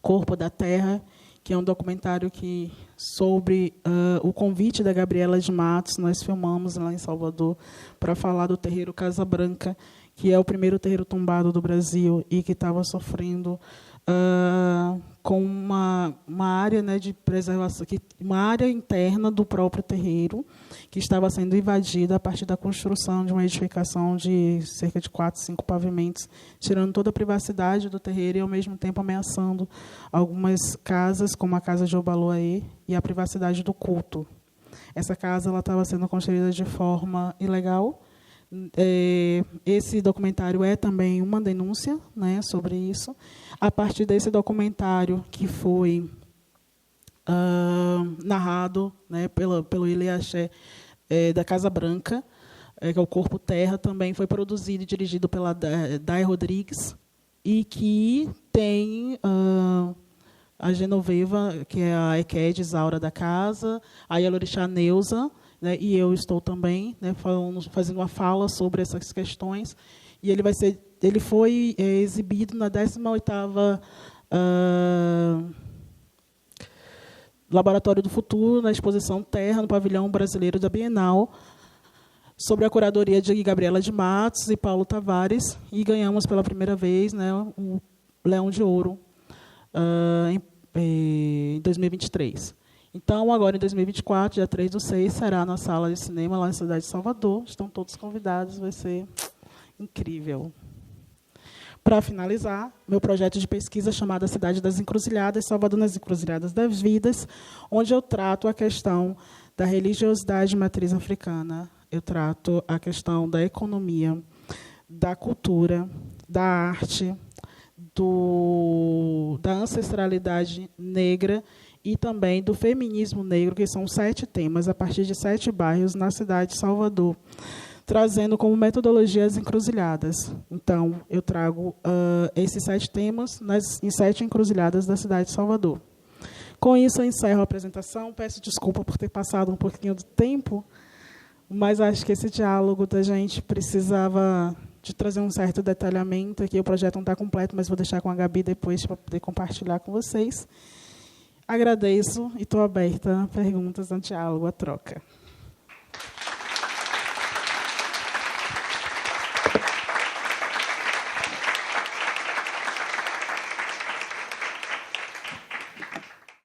Corpo da Terra, que é um documentário sobre o convite da Gabriela de Matos. Nós filmamos lá em Salvador para falar do terreiro Casa Branca, que é o primeiro terreiro tombado do Brasil e que estava sofrendo com uma área, né, de preservação, uma área interna do próprio terreiro, que estava sendo invadida a partir da construção de uma edificação de cerca de 4, 5 pavimentos, tirando toda a privacidade do terreiro e, ao mesmo tempo, ameaçando algumas casas, como a casa de Obaloaê, e a privacidade do culto. Essa casa estava sendo construída de forma ilegal. Esse documentário é também uma denúncia, né, sobre isso. A partir desse documentário, que foi narrado, né, pelo Ilhaxé, da Casa Branca, que é o Corpo Terra, também foi produzido e dirigido pela Day Rodrigues, e que tem a Genoveva, que é a Equed Isaura da casa, a Yalorixá Neuza, né, e eu estou também, né, fazendo uma fala sobre essas questões. E ele foi exibido na 18ª Laboratório do Futuro, na exposição Terra, no pavilhão brasileiro da Bienal, sobre a curadoria de Gabriela de Matos e Paulo Tavares, e ganhamos pela primeira vez, né, o Leão de Ouro em 2023. Então, agora, em 2024, dia 3 do 6, será na sala de cinema, lá na cidade de Salvador. Estão todos convidados, vai ser incrível. Para finalizar, meu projeto de pesquisa chamado Cidade das Encruzilhadas, Salvador nas Encruzilhadas das Vidas, onde eu trato a questão da religiosidade matriz africana, eu trato a questão da economia, da cultura, da arte, da ancestralidade negra e também do feminismo negro, que são 7 temas, a partir de 7 bairros na cidade de Salvador, trazendo como metodologia as encruzilhadas. Então, eu trago esses 7 temas em 7 encruzilhadas da cidade de Salvador. Com isso, eu encerro a apresentação. Peço desculpa por ter passado um pouquinho do tempo, mas acho que esse diálogo da gente precisava de trazer um certo detalhamento. Aqui o projeto não está completo, mas vou deixar com a Gabi depois para poder compartilhar com vocês. Agradeço e estou aberta a perguntas, a diálogo, a troca.